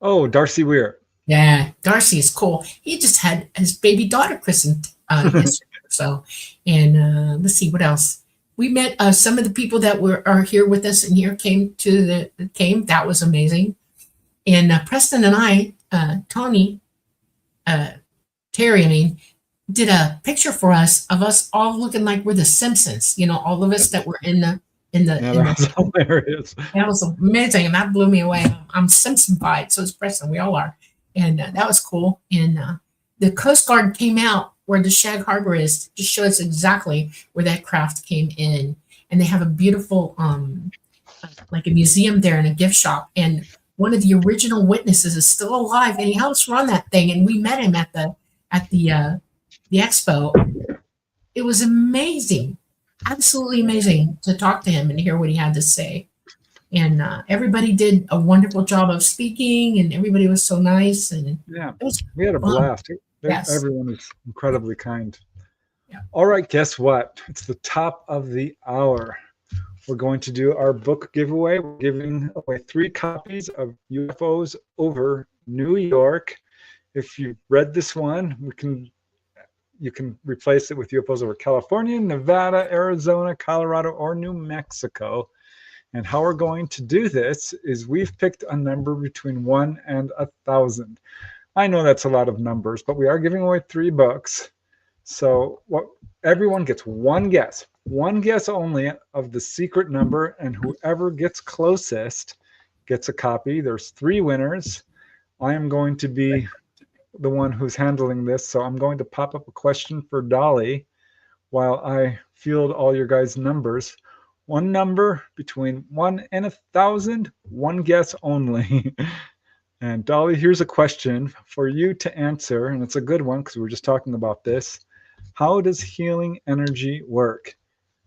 Oh, Darcy Weir. Yeah, Darcy is cool. He just had his baby daughter christened yesterday or so. And let's see what else. We met some of the people that are here with us, and here came. That was amazing. And Preston and I, Tony, Terry, I mean, did a picture for us of us all looking like we're the Simpsons. You know, all of us that were in the. Yeah, that was hilarious. That was amazing, and that blew me away. I'm Simpsonified, so is Preston. We all are, and that was cool. And the Coast Guard came out where the Shag Harbor is to show us exactly where that craft came in, and they have a beautiful, like a museum there and a gift shop. And one of the original witnesses is still alive, and he helps run that thing. And we met him at the expo. It was amazing. Absolutely amazing to talk to him and hear what he had to say. And everybody did a wonderful job of speaking, and everybody was so nice. And Yeah, it was we had a fun. blast. Yes. Everyone is incredibly kind. Yeah. All right, guess what? It's the top of the hour. We're going to do our book giveaway. We're giving away 3 copies of UFOs over New York. If you've read this one, you can replace it with UFOs over California, Nevada, Arizona, Colorado, or New Mexico. And how we're going to do this is we've picked a number between 1 and 1,000. I know that's a lot of numbers, but we are giving away 3 books. So everyone gets one guess only of the secret number, and whoever gets closest gets a copy. There's 3 winners. I am going to be the one who's handling this, so I'm going to pop up a question for Dolly while I field all your guys' numbers. One number between 1 and 1,000, one guess only. And Dolly, here's a question for you to answer, and it's a good one because we were just talking about this. How does healing energy work?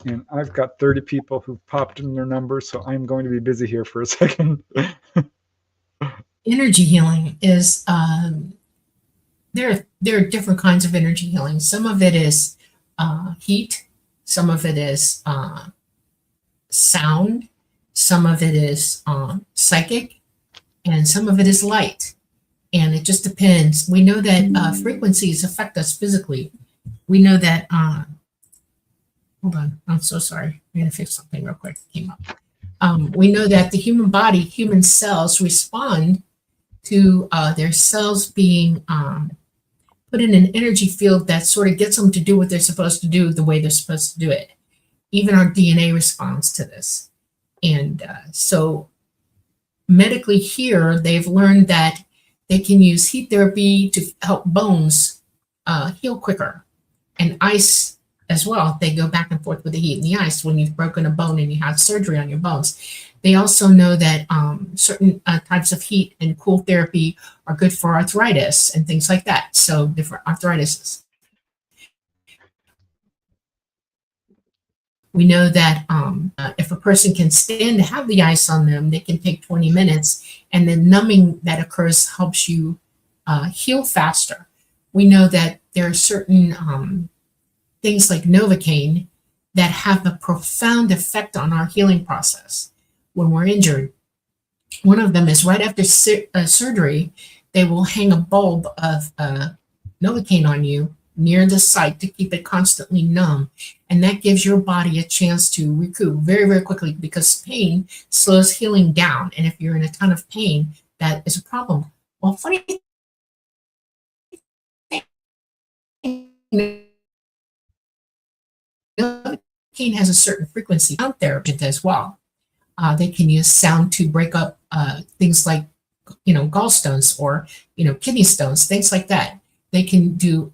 And I've got 30 people who've popped in their numbers, so I'm going to be busy here for a second. Energy healing is there are different kinds of energy healing. Some of it is heat, some of it is sound, some of it is psychic, and some of it is light. And it just depends. We know that frequencies affect us physically. We know that, hold on, I'm so sorry. I'm going to fix something real quick. It came up. We know that the human body, human cells respond to their cells being put in an energy field that sort of gets them to do what they're supposed to do the way they're supposed to do it. Even our DNA responds to this. And so medically here, they've learned that they can use heat therapy to help bones heal quicker. And ice as well. They go back and forth with the heat and the ice when you've broken a bone and you have surgery on your bones. They also know that certain types of heat and cool therapy are good for arthritis and things like that. So different arthritises. We know that if a person can stand to have the ice on them, they can take 20 minutes, and the numbing that occurs helps you heal faster. We know that there are certain things like Novocaine that have a profound effect on our healing process when we're injured. One of them is right after surgery, they will hang a bulb of Novocaine on you near the site to keep it constantly numb. And that gives your body a chance to recoup very, very quickly because pain slows healing down. And if you're in a ton of pain, that is a problem. Well, funny thing, cane has a certain frequency. Sound therapy as well. They can use sound to break up things like, gallstones or, kidney stones, things like that. They can do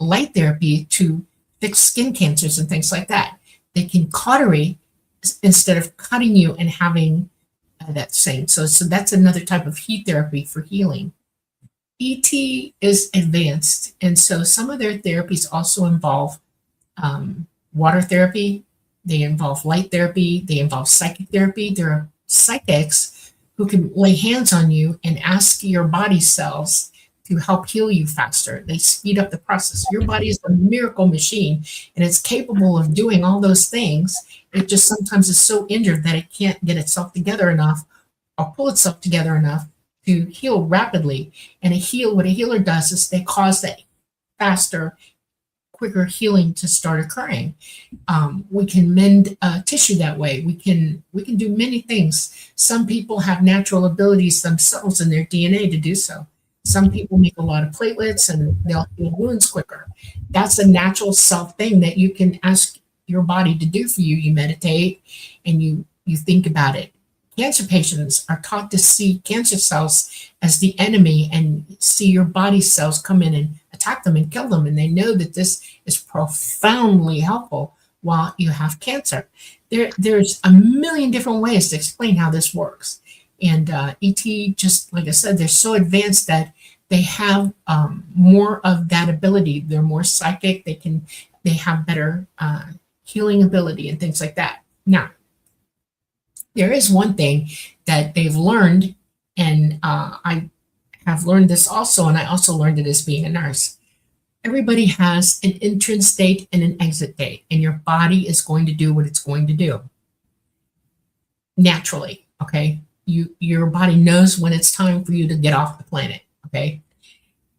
light therapy to fix skin cancers and things like that. They can cautery instead of cutting you and having that same. So that's another type of heat therapy for healing. ET is advanced, and so some of their therapies also involve water therapy. They involve light therapy. They involve psychic therapy. There are psychics who can lay hands on you and ask your body cells to help heal you faster. They speed up the process. Your body is a miracle machine, and it's capable of doing all those things. It just sometimes is so injured that it can't get itself together enough or pull itself together enough to heal rapidly. And what a healer does is they cause that faster, quicker healing to start occurring. We can mend tissue that way. We can do many things. Some people have natural abilities themselves in their DNA to do so. Some people make a lot of platelets and they'll heal wounds quicker. That's a natural self thing that you can ask your body to do for you. You meditate and you think about it. Cancer patients are taught to see cancer cells as the enemy and see your body cells come in and attack them and kill them. And they know that this is profoundly helpful while you have cancer. There's a million different ways to explain how this works. And ET, just like I said, they're so advanced that they have more of that ability. They're more psychic. They have better healing ability and things like that. Now, there is one thing that they've learned, and I have learned this also, and I also learned it as being a nurse. Everybody has an entrance date and an exit date, and your body is going to do what it's going to do naturally, okay? Your body knows when it's time for you to get off the planet, okay?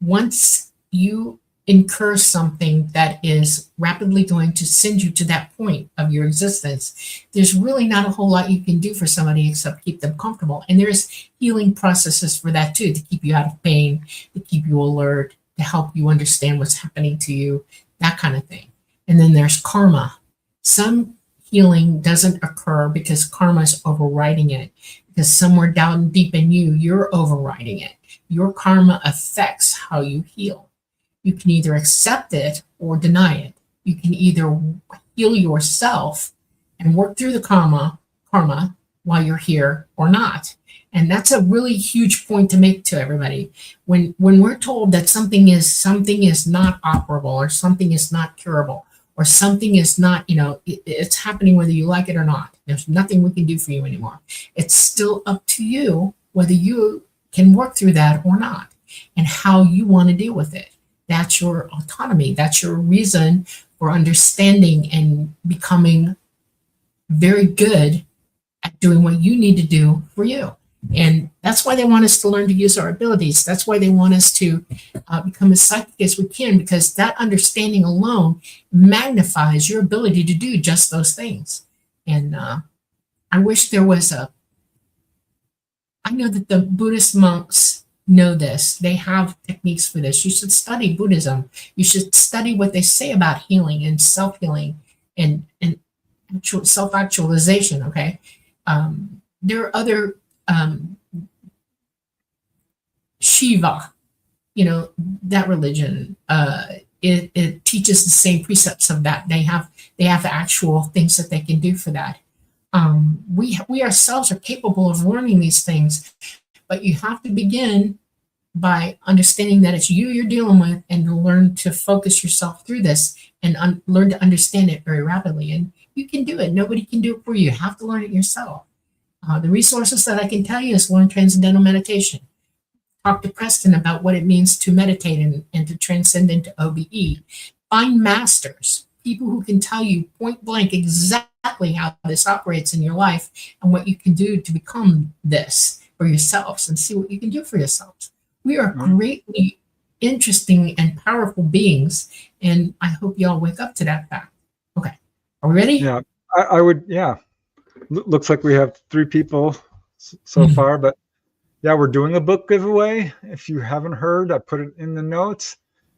Once you incur something that is rapidly going to send you to that point of your existence, there's really not a whole lot you can do for somebody except keep them comfortable. And there's healing processes for that too, to keep you out of pain, to keep you alert, to help you understand what's happening to you, that kind of thing. And then there's karma. Some healing doesn't occur because karma is overriding it, because somewhere down deep in you, you're overriding it. Your karma affects how you heal. You can either accept it or deny it. You can either heal yourself and work through the karma while you're here or not. And that's a really huge point to make to everybody. When we're told that something is not operable, or something is not curable, or something is not, it's happening whether you like it or not. There's nothing we can do for you anymore. It's still up to you whether you can work through that or not, and how you want to deal with it. That's your autonomy. That's your reason for understanding and becoming very good at doing what you need to do for you. And that's why they want us to learn to use our abilities. That's why they want us to become as psychic as we can, because that understanding alone magnifies your ability to do just those things. And I wish there was I know that the Buddhist monks know this. They have techniques for this. You should study Buddhism. You should study what they say about healing and self-healing and self-actualization, okay? There are other, Shiva, that religion, it teaches the same precepts of that. They have actual things that they can do for that. We ourselves are capable of learning these things, but you have to begin by understanding that it's you're dealing with, and to learn to focus yourself through this and learn to understand it very rapidly. And you can do it. Nobody can do it for you. You have to learn it yourself. The resources that I can tell you is learn transcendental meditation. Talk to Preston about what it means to meditate and to transcend into OBE. Find masters, people who can tell you point blank exactly how this operates in your life and what you can do to become this for yourselves, and see what you can do for yourselves. We are greatly interesting and powerful beings, and I hope y'all wake up to that fact. Okay, are we ready? Yeah, I would, yeah. Looks like we have 3 people so far, but yeah, we're doing a book giveaway. If you haven't heard, I put it in the notes.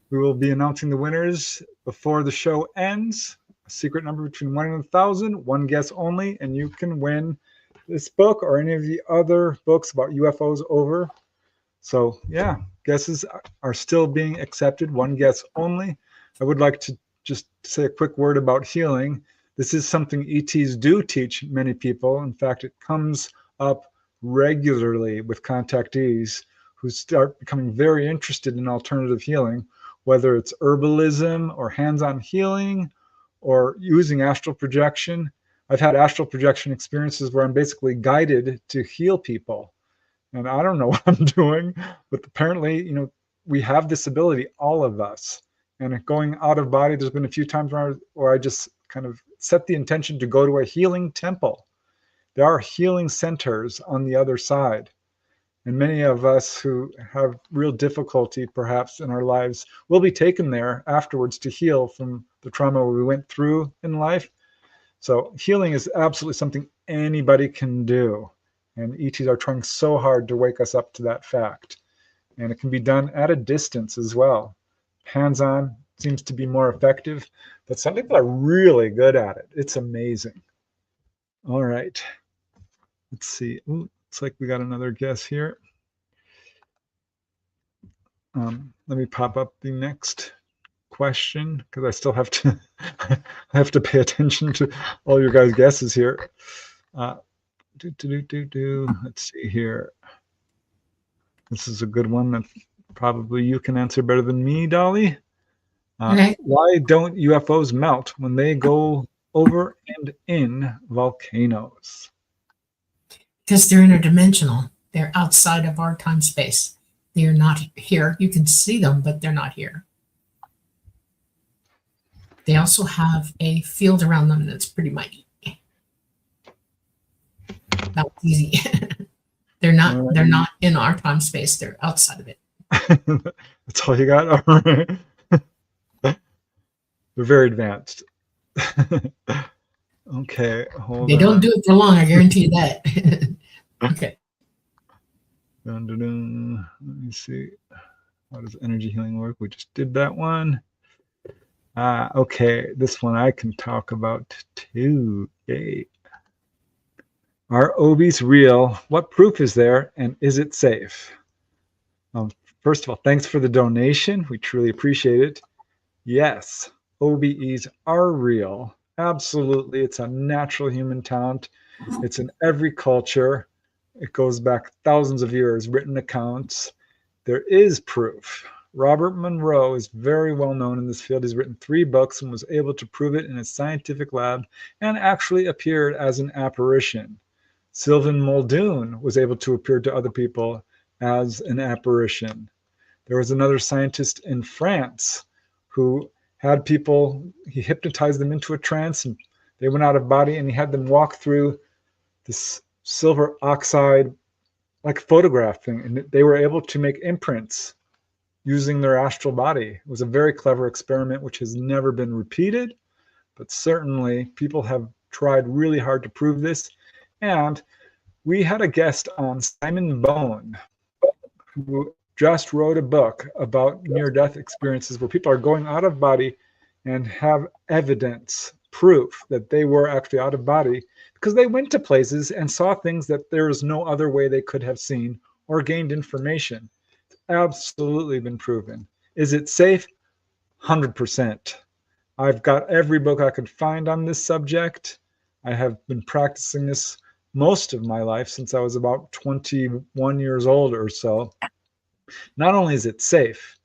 We will be announcing the winners before the show ends. a secret number between 1 and 1,000, one guess only, and you can win this book or any of the other books about UFOs over. So yeah, guesses are still being accepted, one guess only. I would like to just say a quick word about healing. This is something ETs do teach many people. In fact, it comes up regularly with contactees who start becoming very interested in alternative healing, whether it's herbalism or hands-on healing or using astral projection. I've had astral projection experiences where I'm basically guided to heal people. And I don't know what I'm doing, but apparently, we have this ability, all of us. And going out of body, there's been a few times where I just kind of set the intention to go to a healing temple. There are healing centers on the other side. And many of us who have real difficulty perhaps in our lives will be taken there afterwards to heal from the trauma we went through in life. So healing is absolutely something anybody can do. And ETs are trying so hard to wake us up to that fact. And it can be done at a distance as well. Hands-on seems to be more effective, but some people are really good at it. It's amazing. All right. Let's see. Ooh, looks like we got another guess here. Let me pop up the next question because I still have to I have to pay attention to all your guys' guesses here. Let's see here. This is a good one that probably you can answer better than me, Dolly. Okay. Why don't UFOs melt when they go over and in volcanoes? Because they're interdimensional. They're outside of our time space. They are not here. You can see them, but they're not here. They also have a field around them that's pretty mighty. That was easy. They're not in our time space. They're outside of it. That's all you got? All right. They're very advanced. Okay, hold on. They don't do it for long, I guarantee you that. Okay. Let me see. How does energy healing work? We just did that one. Okay, this one I can talk about too. Yay. Are OBEs real? What proof is there? And is it safe? First of all, thanks for the donation. We truly appreciate it. Yes, OBEs are real. Absolutely. It's a natural human talent. It's in every culture. It goes back thousands of years, written accounts. There is proof. Robert Monroe is very well known in this field. He's written 3 books and was able to prove it in a scientific lab and actually appeared as an apparition. Sylvain Muldoon was able to appear to other people as an apparition. There was another scientist in France who had people, he hypnotized them into a trance and they went out of body and he had them walk through this silver oxide like photograph thing, and they were able to make imprints using their astral body. It was a very clever experiment which has never been repeated, but certainly people have tried really hard to prove this. And we had a guest on, Simon Bone, who just wrote a book about near-death experiences where people are going out of body and have evidence, proof that they were actually out of body because they went to places and saw things that there is no other way they could have seen or gained information. It's absolutely been proven. Is it safe? 100%. I've got every book I could find on this subject. I have been practicing this most of my life since I was about 21 years old or so. Not only is it safe,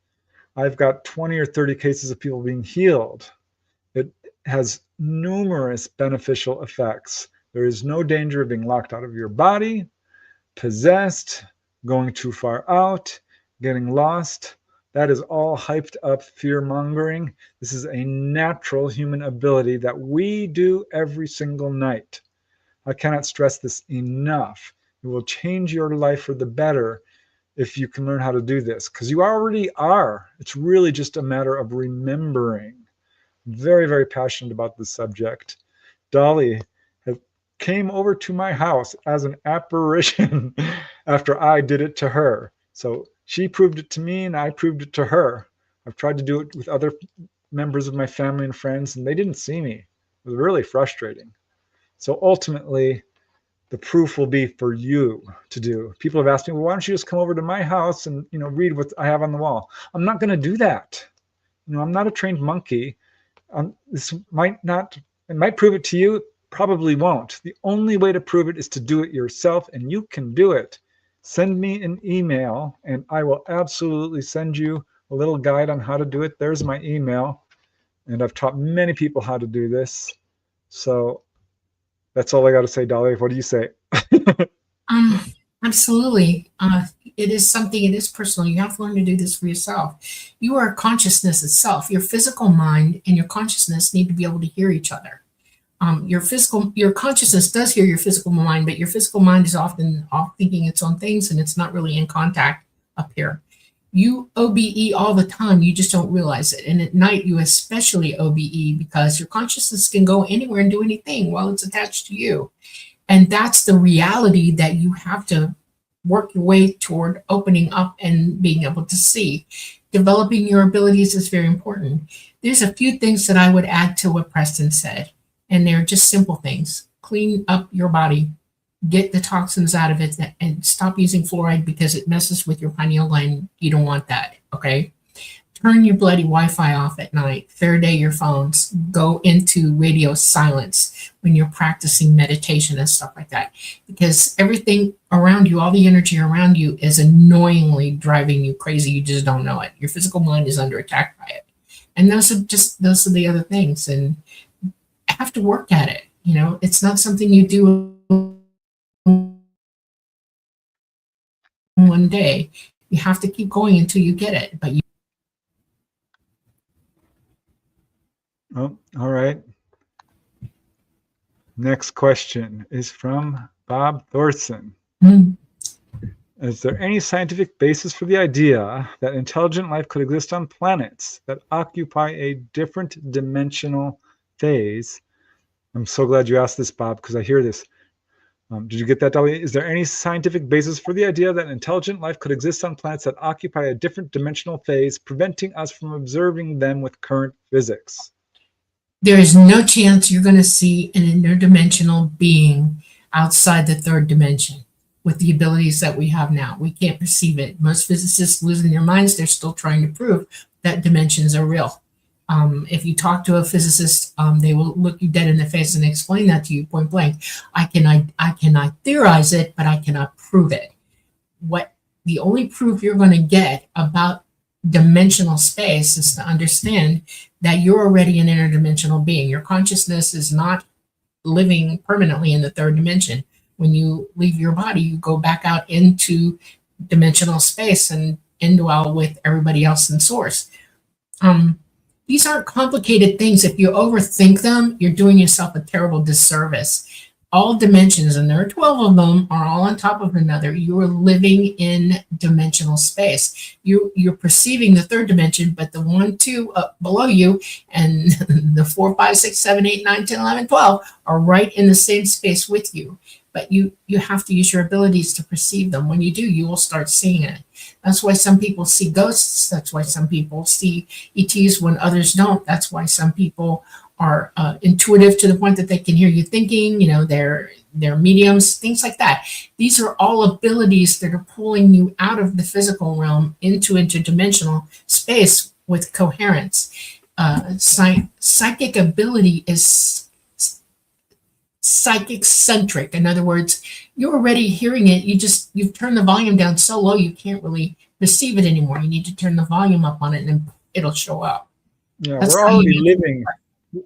I've got 20 or 30 cases of people being healed. It has numerous beneficial effects. There is no danger of being locked out of your body, possessed, going too far out, getting lost. That is all hyped up fear mongering. This is a natural human ability that we do every single night. I cannot stress this enough. It will change your life for the better if you can learn how to do this, because you already are. It's really just a matter of remembering. Very, very passionate about this subject. Dolly came over to my house as an apparition after I did it to her. So she proved it to me and I proved it to her. I've tried to do it with other members of my family and friends and they didn't see me. was really frustrating. So ultimately, the proof will be for you to do. People have asked me, well, why don't you just come over to my house and, read what I have on the wall? I'm not going to do that. I'm not a trained monkey. This might not, it might prove it to you, probably won't. The only way to prove it is to do it yourself, and you can do it. Send me an email, and I will absolutely send you a little guide on how to do it. There's my email, and I've taught many people how to do this. So that's all I got to say, Dolly. What do you say? Absolutely. It is personal. You have to learn to do this for yourself. You are consciousness itself. Your physical mind and your consciousness need to be able to hear each other. Your consciousness does hear your physical mind, but your physical mind is often off thinking its own things, and it's not really in contact up here. You OBE all the time, you just don't realize it. And at night, you especially OBE because your consciousness can go anywhere and do anything while it's attached to you. And that's the reality that you have to work your way toward opening up and being able to see. Developing your abilities is very important. There's a few things that I would add to what Preston said, and they're just simple things. Clean up your body, get the toxins out of it, and stop using fluoride because it messes with your pineal gland. You don't want that, okay? Turn your bloody Wi-Fi off at night. Faraday your phones. Go into radio silence when you're practicing meditation and stuff like that. Because everything around you, all the energy around you is annoyingly driving you crazy. You just don't know it. Your physical mind is under attack by it. And those are the other things. And I have to work at it. It's not something you do one day. You have to keep going until you get it. But Oh, all right. Next question is from Bob Thorson. Is there any scientific basis for the idea that intelligent life could exist on planets that occupy a different dimensional phase? I'm so glad you asked this, Bob, because I hear this. Did you get that, Dolly? Is there any scientific basis for the idea that intelligent life could exist on planets that occupy a different dimensional phase, preventing us from observing them with current physics? There is no chance you're going to see an interdimensional being outside the third dimension with the abilities that we have now. We can't perceive it. Most physicists losing their minds. They're still trying to prove that dimensions are real. If you talk to a physicist, they will look you dead in the face and explain that to you point blank. I cannot theorize it, but I cannot prove it. The only proof you're going to get about dimensional space is to understand that you're already an interdimensional being. Your consciousness is not living permanently in the third dimension. When you leave your body, you go back out into dimensional space and indwell with everybody else in source. These aren't complicated things. If you overthink them, you're doing yourself a terrible disservice. All dimensions, and there are 12 of them, are all on top of another. You are living in dimensional space. You're perceiving the third dimension, but the 1, 2 below you and the 4, 5, 6, 7, 8, 9, 10, 11, 12 are right in the same space with you. But you have to use your abilities to perceive them. When you do, you will start seeing it. That's why some people see ghosts. That's why some people see ETs when others don't. That's why some people are intuitive to the point that they can hear you thinking, they're mediums, things like that. These are all abilities that are pulling you out of the physical realm into interdimensional space with coherence. Psychic ability is psychic centric. In other words, you're already hearing it. You've turned the volume down so low you can't really perceive it anymore. You need to turn the volume up on it and it'll show up. Yeah, we're already living.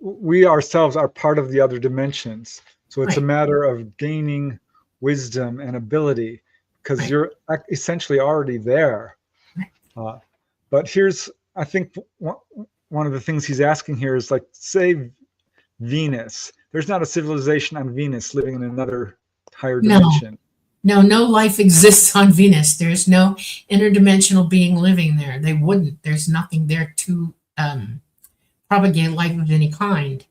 We ourselves are part of the other dimensions. So it's a matter of gaining wisdom and ability because you're essentially already there. But here's, I think, one of the things he's asking here is like, say, Venus. There's not a civilization on Venus living in another higher dimension. No life exists on Venus. There's no interdimensional being living there. They wouldn't. There's nothing there to propagate life of any kind.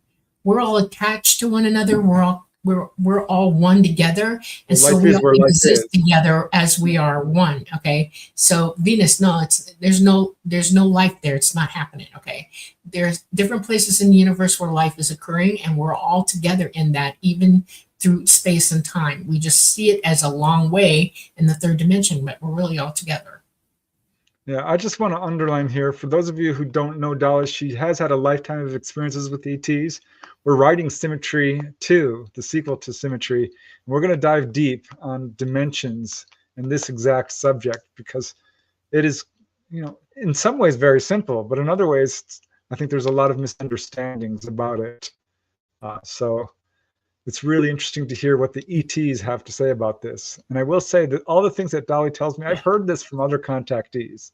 We're all attached to one another. We're all we're all one together, and so Life we is all where life exist is. together as we are one. Okay, so Venus, no, there's no life there. It's not happening. Okay, there's different places in the universe where life is occurring, and we're all together in that, even through space and time. We just see it as a long way in the third dimension, but we're really all together. Yeah, I just want to underline here, for those of you who don't know Dolly, she has had a lifetime of experiences with ETs. We're writing Symmetry 2, the sequel to Symmetry. And we're going to dive deep on dimensions and this exact subject, because it is, in some ways very simple, but in other ways, I think there's a lot of misunderstandings about it. So it's really interesting to hear what the ETs have to say about this. And I will say that all the things that Dolly tells me, I've heard this from other contactees,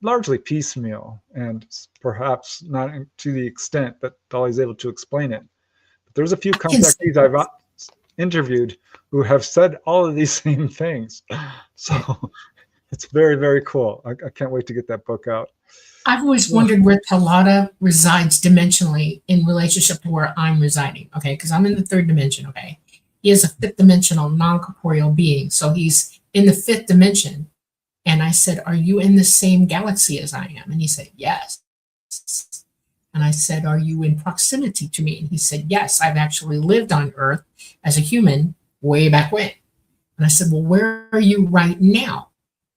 largely piecemeal, and perhaps not to the extent that Dolly's able to explain it. But there's a few contactees I've interviewed who have said all of these same things. So it's very, very cool. I can't wait to get that book out. I've always wondered where Talata resides dimensionally in relationship to where I'm residing. Okay, because I'm in the third dimension. Okay, he is a fifth dimensional non-corporeal being, so he's in the fifth dimension. And I said, "Are you in the same galaxy as I am?" And he said, "Yes." And I said, "Are you in proximity to me?" And he said, "Yes, I've actually lived on Earth as a human way back when." And I said, "Well, where are you right now?"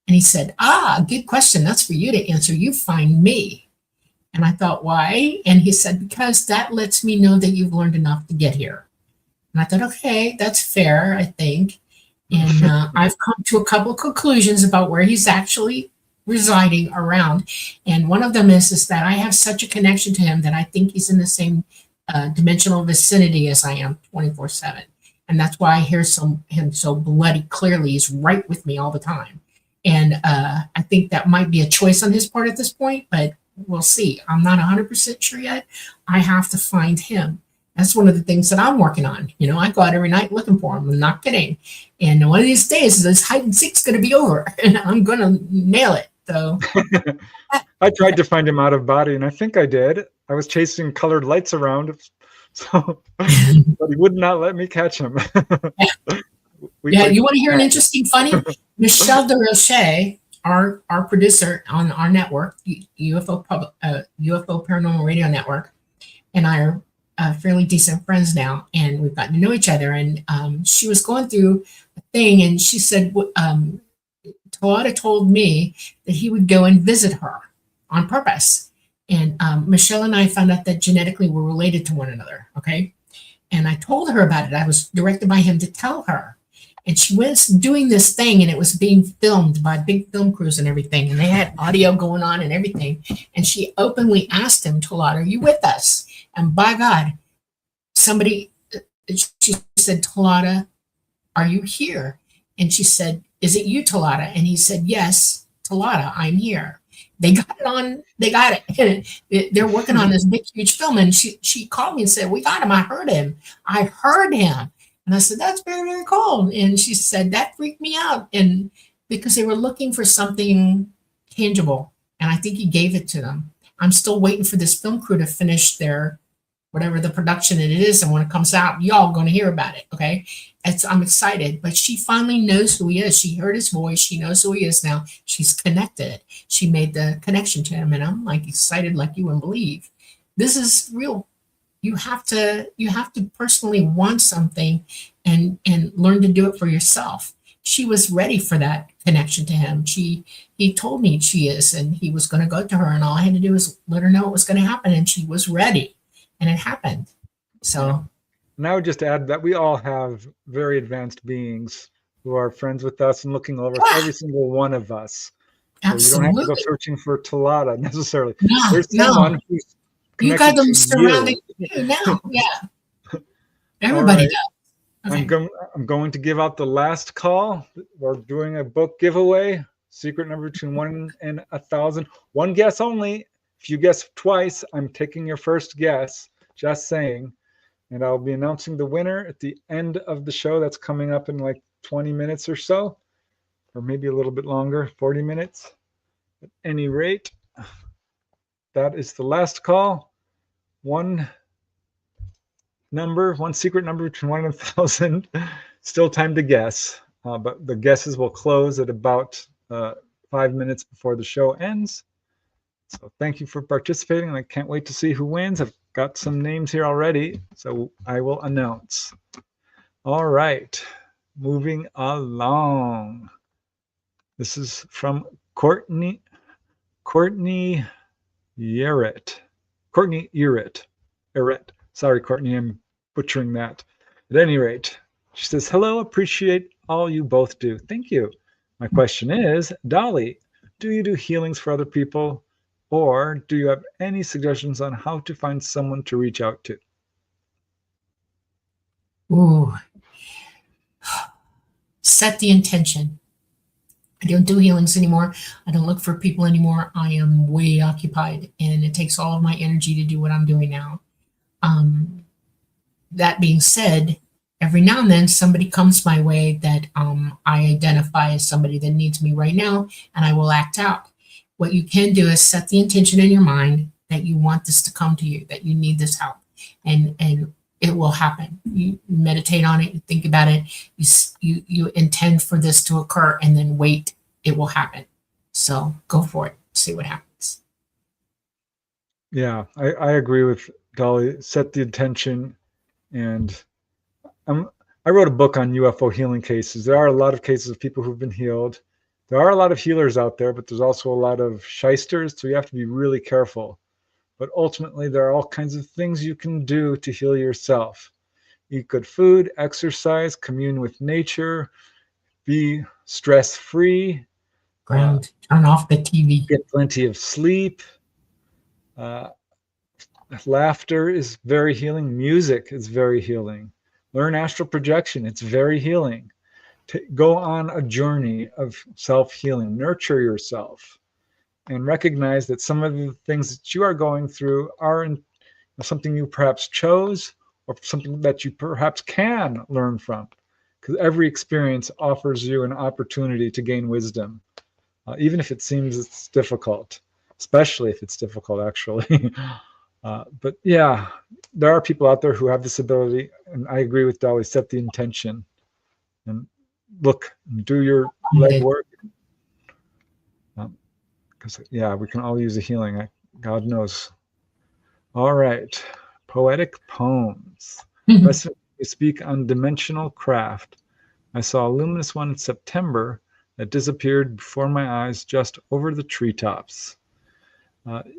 And he said, "Good question. That's for you to answer. You find me." And I thought, "Why?" And he said, "Because that lets me know that you've learned enough to get here." And I thought, okay, that's fair, I think. And I've come to a couple of conclusions about where he's actually residing around. And one of them is that I have such a connection to him that I think he's in the same dimensional vicinity as I am 24/7. And that's why I hear him so bloody clearly. He's right with me all the time. And I think that might be a choice on his part at this point, but we'll see. I'm not 100% sure yet. I have to find him. That's one of the things that I'm working on. I go out every night looking for him. I'm not kidding. And one of these days, this hide and seek's going to be over, and I'm going to nail it. So I tried to find him out of body, and I think I did. I was chasing colored lights around, so but he would not let me catch him. You want to hear an interesting, funny? Michelle DeRoche, our producer on our network, UFO Paranormal Radio Network, and I are fairly decent friends now, and we've gotten to know each other. And she was going through a thing, and she said, Talata told me that he would go and visit her on purpose. And Michelle and I found out that genetically we're related to one another, okay? And I told her about it. I was directed by him to tell her. And she was doing this thing, and it was being filmed by big film crews and everything. And they had audio going on and everything. And she openly asked him, Talata, are you with us? And by God, she said, Talata, are you here? And she said, is it you, Talata? And he said, yes, Talata, I'm here. They got it. They're working on this big, huge film. And she called me and said, we got him. I heard him. And I said, that's very, very cool. And she said, that freaked me out. And because they were looking for something tangible. And I think he gave it to them. I'm still waiting for this film crew to finish their, whatever the production it is. And when it comes out, y'all going to hear about it. Okay. I'm excited, but she finally knows who he is. She heard his voice. She knows who he is now. She's connected. She made the connection to him. And I'm like excited like you wouldn't believe. This is real. You have to personally want something and learn to do it for yourself. She was ready for that connection to him. He told me she is, and he was going to go to her, and all I had to do was let her know it was going to happen, and she was ready, and it happened. So, and I would just add that we all have very advanced beings who are friends with us and looking over every single one of us. So absolutely. you don't have to go searching for Talata necessarily. No, there's someone who's you got them surrounding you now. Yeah, everybody does. Okay. I'm going to give out the last call. We're doing a book giveaway. Secret number between 1 and 1,000. One guess only. If you guess twice, I'm taking your first guess. Just saying. And I'll be announcing the winner at the end of the show. That's coming up in like 20 minutes or so, or maybe a little bit longer, 40 minutes. At any rate, that is the last call. 1, number, one secret number between 1 and 1,000. Still time to guess, but the guesses will close at about 5 minutes before the show ends. So thank you for participating, and I can't wait to see who wins. I've got some names here already, so I will announce. All right, moving along. This is from Courtney Yerett. Courtney Yerett. Sorry, Courtney, I'm butchering that. At any rate, she says, hello, appreciate all you both do. Thank you. My question is, Dolly, do you do healings for other people, or do you have any suggestions on how to find someone to reach out to? Ooh. Set the intention. I don't do healings anymore. I don't look for people anymore. I am way occupied, and it takes all of my energy to do what I'm doing now. That being said, every now and then somebody comes my way that I identify as somebody that needs me right now, and I will act out. What you can do is set the intention in your mind that you want this to come to you, that you need this help, and it will happen. You meditate on it, you think about it, you intend for this to occur, and then wait, it will happen. So go for it, see what happens. Yeah, I agree with Dolly. Set the intention, and I wrote a book on UFO healing cases. There are a lot of cases of people who've been healed. There are a lot of healers out there, but there's also a lot of shysters, so you have to be really careful. But ultimately, there are all kinds of things you can do to heal yourself. Eat good food, exercise, commune with nature, be stress-free. Ground, turn off the TV. Get plenty of sleep. Laughter is very healing. Music is very healing. Learn astral projection. It's very healing. Go on a journey of self-healing. Nurture yourself. And recognize that some of the things that you are going through are something you perhaps chose, or something that you perhaps can learn from. Because every experience offers you an opportunity to gain wisdom, even if it seems it's difficult, especially if it's difficult, actually. But yeah, there are people out there who have this ability, and I agree with Dolly, set the intention and look, do your legwork. Because yeah, we can all use a healing. God knows. All right, poetic poems. Preston, we speak on dimensional craft. I saw a luminous one in September that disappeared before my eyes just over the treetops.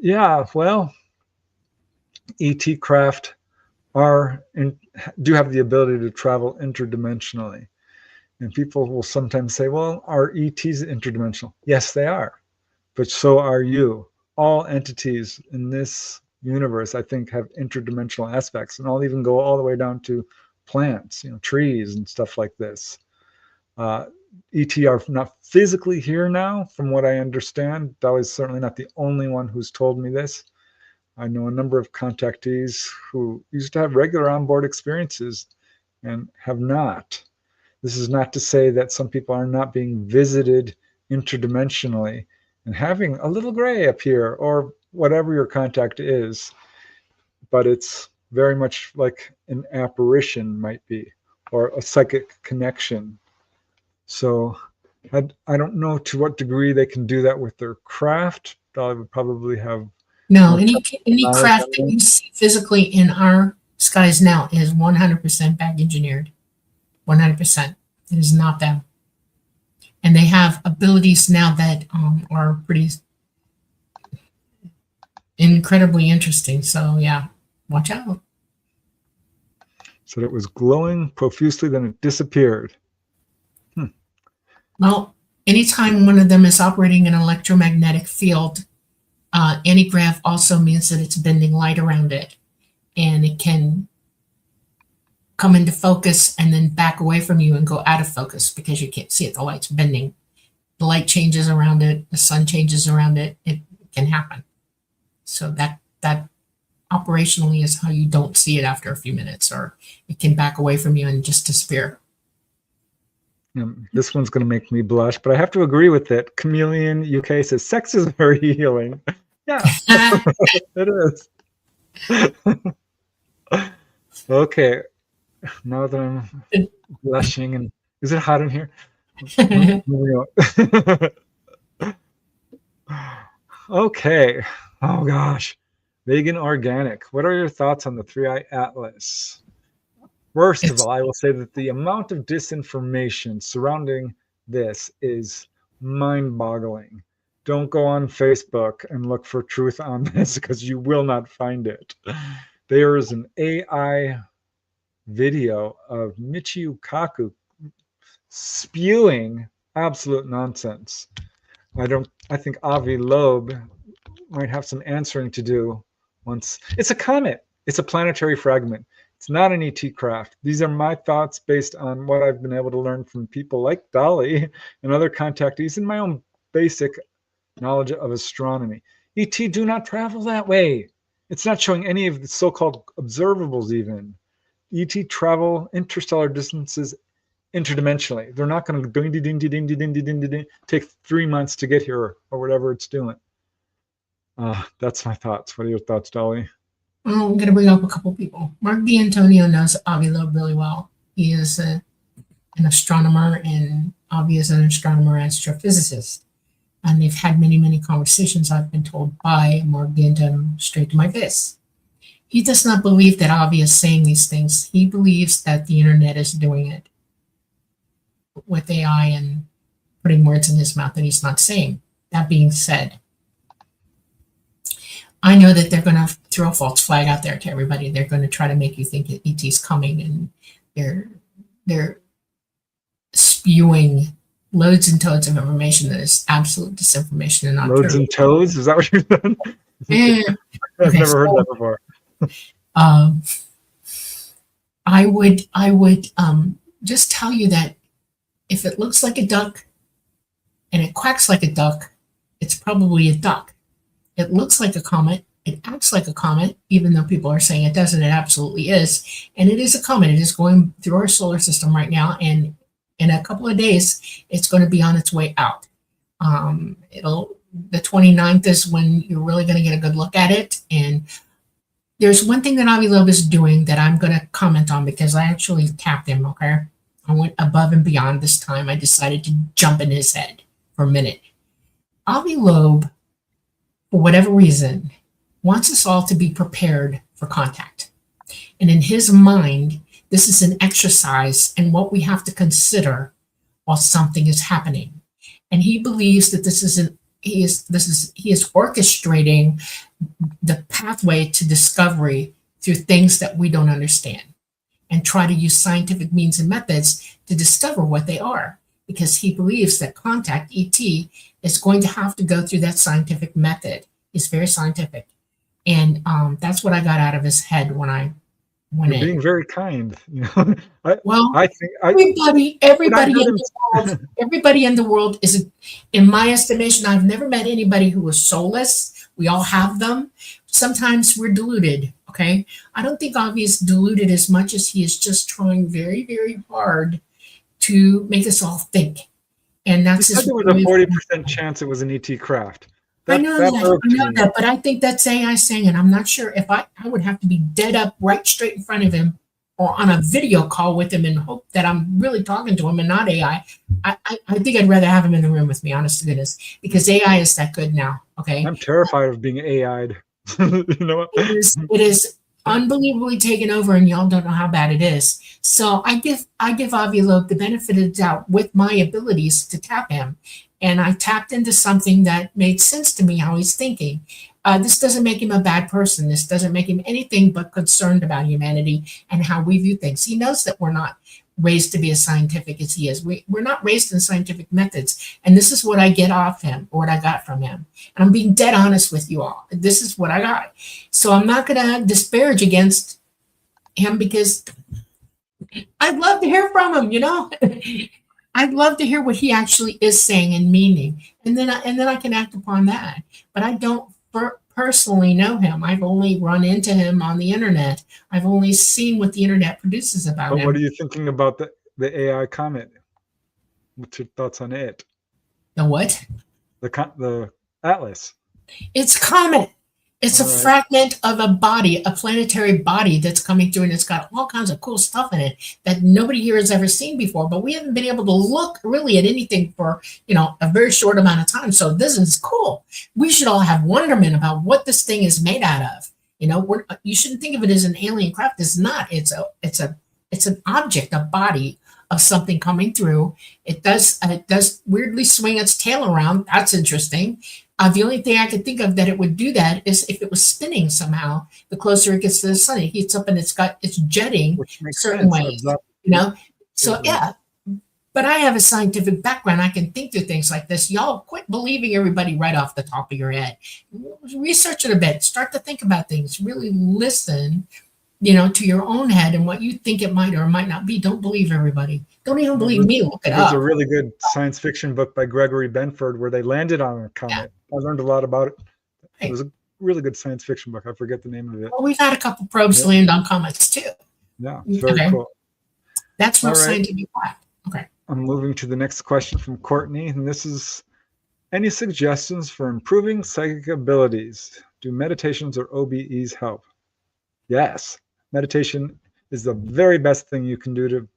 Yeah, well, ET craft do have the ability to travel interdimensionally. And people will sometimes say, well, are ETs interdimensional? Yes, they are. But so are you. All entities in this universe, I think, have interdimensional aspects, and I'll even go all the way down to plants, trees and stuff like this. ET are not physically here now, from what I understand. Dolly's certainly not the only one who's told me this. I know a number of contactees who used to have regular onboard experiences and have not. This is not to say that some people are not being visited interdimensionally and having a little gray appear, or whatever your contact is, but it's very much like an apparition might be, or a psychic connection. So I don't know to what degree they can do that with their craft. Dolly would probably have no, any craft that you see physically in our skies now is 100% back engineered. 100%. It is not them. And they have abilities now that are pretty incredibly interesting. So yeah, watch out. So it was glowing profusely, then it disappeared. Well, anytime one of them is operating an electromagnetic field, antigrav also means that it's bending light around it, and it can come into focus and then back away from you and go out of focus because you can't see it. The light's bending. The light changes around it. The sun changes around it. It can happen. So that operationally is how you don't see it after a few minutes, or it can back away from you and just disappear. This one's going to make me blush, but I have to agree with it. Chameleon UK says sex is very healing. Yeah, it is. Okay, now that I'm blushing, and is it hot in here? Moving on. Okay. Oh gosh. Vegan organic. What are your thoughts on the three-eye atlas? First of It's all, I will say that the amount of disinformation surrounding this is mind-boggling. Don't go on Facebook and look for truth on this because you will not find it. There is an AI video of Michio Kaku spewing absolute nonsense. I think Avi Loeb might have some answering to do once. It's a comet. It's a planetary fragment. It's not an ET craft. These are my thoughts based on what I've been able to learn from people like Dolly and other contactees and my own basic knowledge of astronomy. ET do not travel that way. It's not showing any of the so-called observables even. ET travel interstellar distances interdimensionally. They're not going to take 3 months to get here or whatever it's doing. That's my thoughts. What are your thoughts, Dolly? I'm going to bring up a couple people. Mark D'Antonio knows Avi Loeb really well. He is an astronomer, and Avi is an astronomer astrophysicist. And they've had many, many conversations, I've been told, by Mark D'Antonio straight to my face. He does not believe that Avi is saying these things. He believes that the internet is doing it with AI and putting words in his mouth that he's not saying. That being said, I know that they're going to throw a false flag out there to everybody. They're going to try to make you think that ET is coming, and they're spewing loads and toads of information that is absolute disinformation and not Loads true. and toes? Is that what you've done? Yeah. I've Okay, never heard so, that before. I would just tell you that if it looks like a duck and it quacks like a duck, it's probably a duck. It looks like a comet. It acts like a comet, even though people are saying it doesn't. It absolutely is. And it is a comet. It is going through our solar system right now. And in a couple of days, it's going to be on its way out. The 29th is when you're really going to get a good look at it. And there's one thing that Avi Loeb is doing that I'm going to comment on because I actually tapped him, okay? I went above and beyond this time. I decided to jump in his head for a minute. Avi Loeb, for whatever reason, wants us all to be prepared for contact. And in his mind, this is an exercise in what we have to consider while something is happening. And he believes that he is orchestrating the pathway to discovery through things that we don't understand, and try to use scientific means and methods to discover what they are, because he believes that contact, ET, is going to have to go through that scientific method. It's very scientific. And that's what I got out of his head when I went You're in. being very kind. Well, everybody everybody in the world is, in my estimation, I've never met anybody who was soulless. We all have them. Sometimes we're deluded, okay? I don't think Avi is deluded as much as he is just trying very, very hard to make us all think. And that's there was a 40% chance it was an ET craft. I know that, but I think that's AI saying it. I'm not sure if I would have to be dead up right straight in front of him or on a video call with him and hope that I'm really talking to him and not AI. I think I'd rather have him in the room with me, honest to goodness, because AI is that good now, okay? I'm terrified of being AI'd. You know what? It is unbelievably taken over, and y'all don't know how bad it is. So I give Avi Loeb the benefit of the doubt with my abilities to tap him. And I tapped into something that made sense to me, how he's thinking. This doesn't make him a bad person. This doesn't make him anything but concerned about humanity and how we view things. He knows that we're not raised to be as scientific as he is. We're not raised in scientific methods. And this is what I get off him, or what I got from him. And I'm being dead honest with you all. This is what I got. So I'm not going to disparage against him because I'd love to hear from him, you know? I'd love to hear what he actually is saying and meaning, and then I can act upon that. But I don't personally know him. I've only run into him on the internet. I've only seen what the internet produces about him. What are you thinking about the AI comet? What's your thoughts on it? The what? The Atlas. It's comet. It's a All right. fragment of a body, a planetary body that's coming through, and it's got all kinds of cool stuff in it that nobody here has ever seen before. But we haven't been able to look really at anything for, a very short amount of time. So this is cool. We should all have wonderment about what this thing is made out of. You shouldn't think of it as an alien craft. It's not. It's an object, a body of something coming through. It does weirdly swing its tail around. That's interesting. The only thing I could think of that it would do that is if it was spinning somehow. The closer it gets to the sun, it heats up and it's jetting Which makes certain sense. ways. So yeah. But I have a scientific background. I can think through things like this. Y'all quit believing everybody right off the top of your head. Research it a bit. Start to think about things. Really listen, to your own head and what you think it might or might not be. Don't believe everybody. Don't even believe me. Look it up. There's a really good science fiction book by Gregory Benford where they landed on a comet. Yeah. I learned a lot about it. Right. It was a really good science fiction book. I forget the name of it. Well, we've had a couple probes land on comets too. Yeah, it's very cool. That's real scientific fact. Okay. I'm moving to the next question from Courtney, and this is: any suggestions for improving psychic abilities? Do meditations or OBEs help? Yes. Meditation is the very best thing you can do to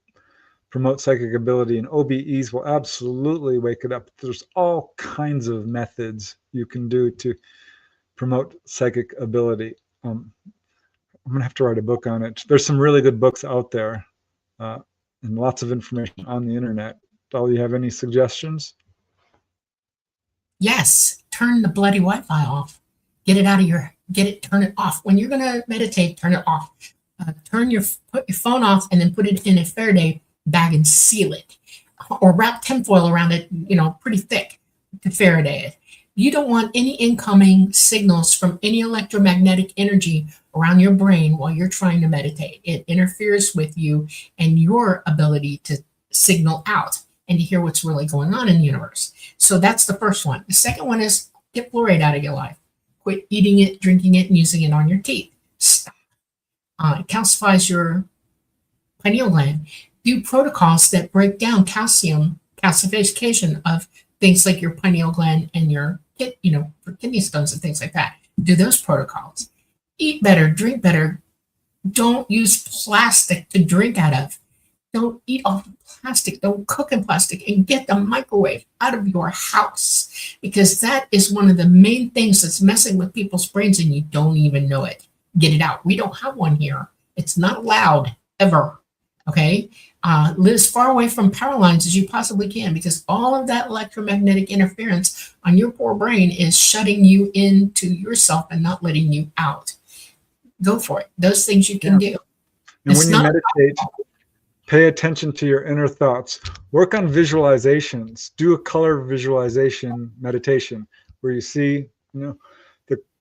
promote psychic ability, and OBEs will absolutely wake it up. There's all kinds of methods you can do to promote psychic ability. I'm going to have to write a book on it. There's some really good books out there and lots of information on the internet. Dolly, you have any suggestions? Yes. Turn the bloody Wi-Fi off. Turn it off. When you're going to meditate, turn it off. Put your phone off and then put it in a Faraday bag and seal it, or wrap tinfoil around it, pretty thick to Faraday it. You don't want any incoming signals from any electromagnetic energy around your brain while you're trying to meditate. It interferes with you and your ability to signal out and to hear what's really going on in the universe. So that's the first one. The second one is get fluoride out of your life. Quit eating it, drinking it, and using it on your teeth. Stop. It calcifies your pineal gland. Do protocols that break down calcification of things like your pineal gland and your for kidney stones and things like that. Do those protocols. Eat better, drink better. Don't use plastic to drink out of. Don't eat off of plastic. Don't cook in plastic, and get the microwave out of your house, because that is one of the main things that's messing with people's brains and you don't even know it. Get it out. We don't have one here. It's not allowed ever. Okay. Live as far away from power lines as you possibly can, because all of that electromagnetic interference on your poor brain is shutting you into yourself and not letting you out. Go for it. Those things you can do. And when you meditate, pay attention to your inner thoughts. Work on visualizations. Do a color visualization meditation where you see, the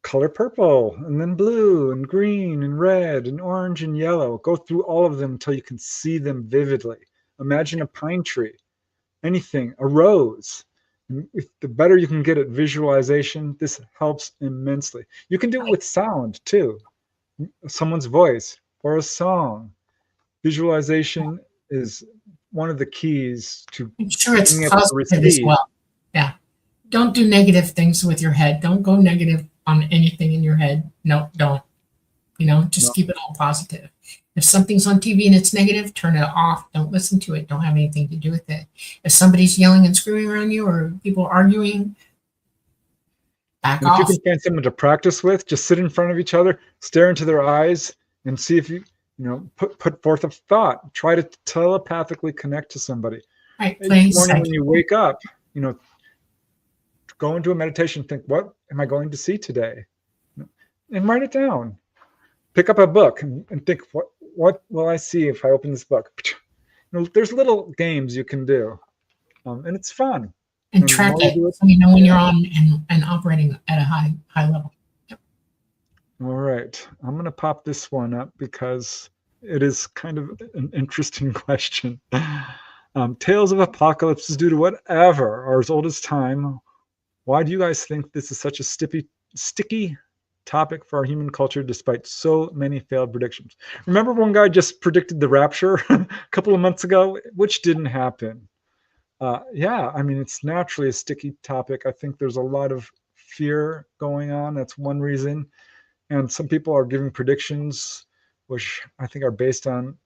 color purple, and then blue and green and red and orange and yellow. Go through all of them until you can see them vividly. Imagine a pine tree, anything, a rose. And if the better you can get at visualization, this helps immensely. You can do it with sound too, someone's voice or a song. Visualization is one of the keys to I'm sure it's positive as well. Yeah. Don't do negative things with your head. Don't go negative on anything in your head. No, don't. Just keep it all positive. If something's on TV and it's negative, turn it off. Don't listen to it. Don't have anything to do with it. If somebody's yelling and screaming around you, or people arguing, back off. If you can find someone to practice with, just sit in front of each other, stare into their eyes, and see if you put forth a thought. Try to telepathically connect to somebody. Right. Each morning when you wake up, go into a meditation, think, what am I going to see today? And write it down. Pick up a book and think, what will I see if I open this book? There's little games you can do, and it's fun. And track it, so you know when you're on and operating at a high level. Yep. All right, I'm going to pop this one up because it is kind of an interesting question. Tales of apocalypses due to whatever are as old as time. Why do you guys think this is such a sticky topic for our human culture despite so many failed predictions? Remember one guy just predicted the rapture a couple of months ago, which didn't happen. It's naturally a sticky topic. I think there's a lot of fear going on. That's one reason. And some people are giving predictions, which I think are based on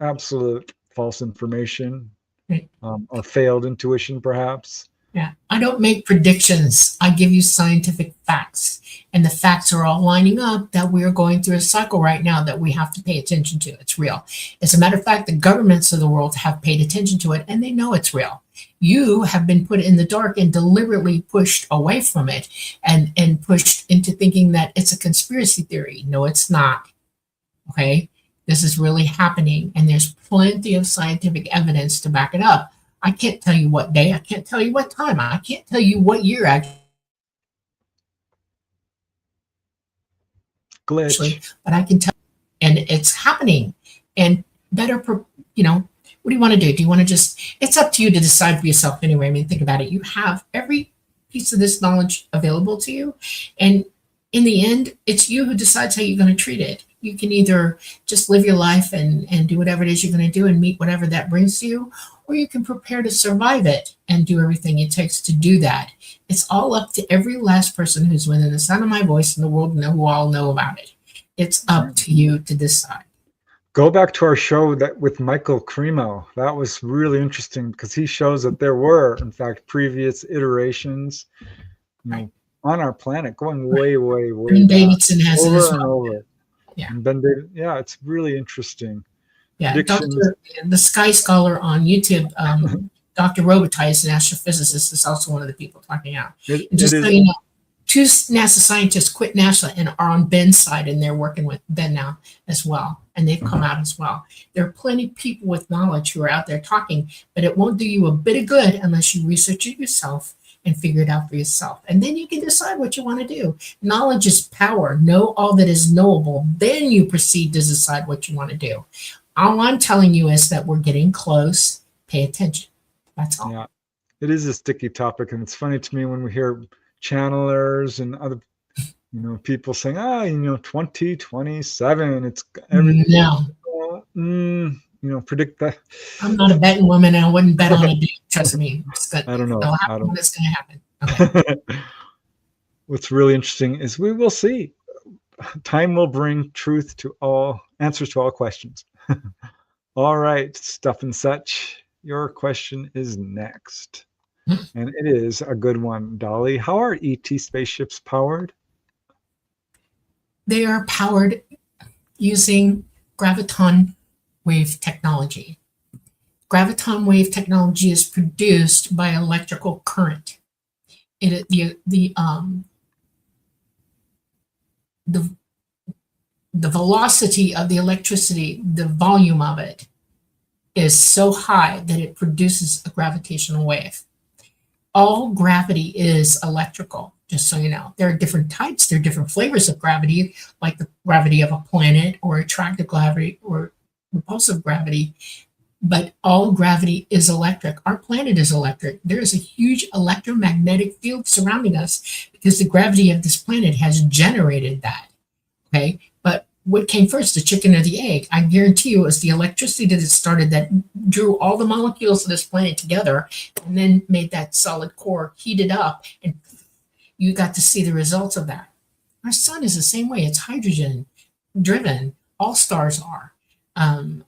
absolute false information, Right. or failed intuition, perhaps. Yeah. I don't make predictions. I give you scientific facts. And the facts are all lining up that we're going through a cycle right now that we have to pay attention to. It's real. As a matter of fact, the governments of the world have paid attention to it and they know it's real. You have been put in the dark and deliberately pushed away from it and pushed into thinking that it's a conspiracy theory. No, it's not. Okay. This is really happening. And there's plenty of scientific evidence to back it up. I can't tell you what day. I can't tell you what time. I can't tell you what year actually, but I can tell. And it's happening. And better, what do you want to do? Do you want to just, it's up to you to decide for yourself anyway. I mean, think about it. You have every piece of this knowledge available to you. And in the end, it's you who decides how you're going to treat it. You can either just live your life and do whatever it is you're going to do and meet whatever that brings to you, or you can prepare to survive it and do everything it takes to do that. It's all up to every last person who's within the sound of my voice in the world who all know about it. It's up to you to decide. Go back to our show that with Michael Cremo. That was really interesting because he shows that there were, in fact, previous iterations, on our planet, going way, way, way Ben back, Davidson has it as over and well. over. Yeah. And Ben David, yeah, it's really interesting. Yeah, Predictions. the Sky Scholar on YouTube, Dr. Robitaille is an astrophysicist, is also one of the people talking out. And just so you know, 2 NASA scientists quit NASA and are on Ben's side, and they're working with Ben now as well. And they've come out as well. There are plenty of people with knowledge who are out there talking, but it won't do you a bit of good unless you research it yourself and figure it out for yourself. And then you can decide what you want to do. Knowledge is power. Know all that is knowable. Then you proceed to decide what you want to do. All I'm telling you is that we're getting close. Pay attention. That's all. Yeah, it is a sticky topic. And it's funny to me when we hear channelers and other people saying, 2027, it's everything. No. Predict that. I'm not a betting woman, and I wouldn't bet on it. Trust me. I don't know. I don't know what's going to happen. Okay. What's really interesting is we will see. Time will bring answers to all questions. All right, Stuff and Such. Your question is next. And it is a good one, Dolly. How are ET spaceships powered? They are powered using graviton wave technology. Graviton wave technology is produced by electrical current. The velocity of the electricity, the volume of it, is so high that it produces a gravitational wave. All gravity is electrical, just so you know. There are different types, there are different flavors of gravity, like the gravity of a planet or attractive gravity or repulsive gravity, but all gravity is electric. Our planet is electric. There is a huge electromagnetic field surrounding us because the gravity of this planet has generated that, okay? But what came first, the chicken or the egg? I guarantee you it was the electricity that started that drew all the molecules of this planet together and then made that solid core, heated up, and you got to see the results of that. Our sun is the same way. It's hydrogen driven. All stars are.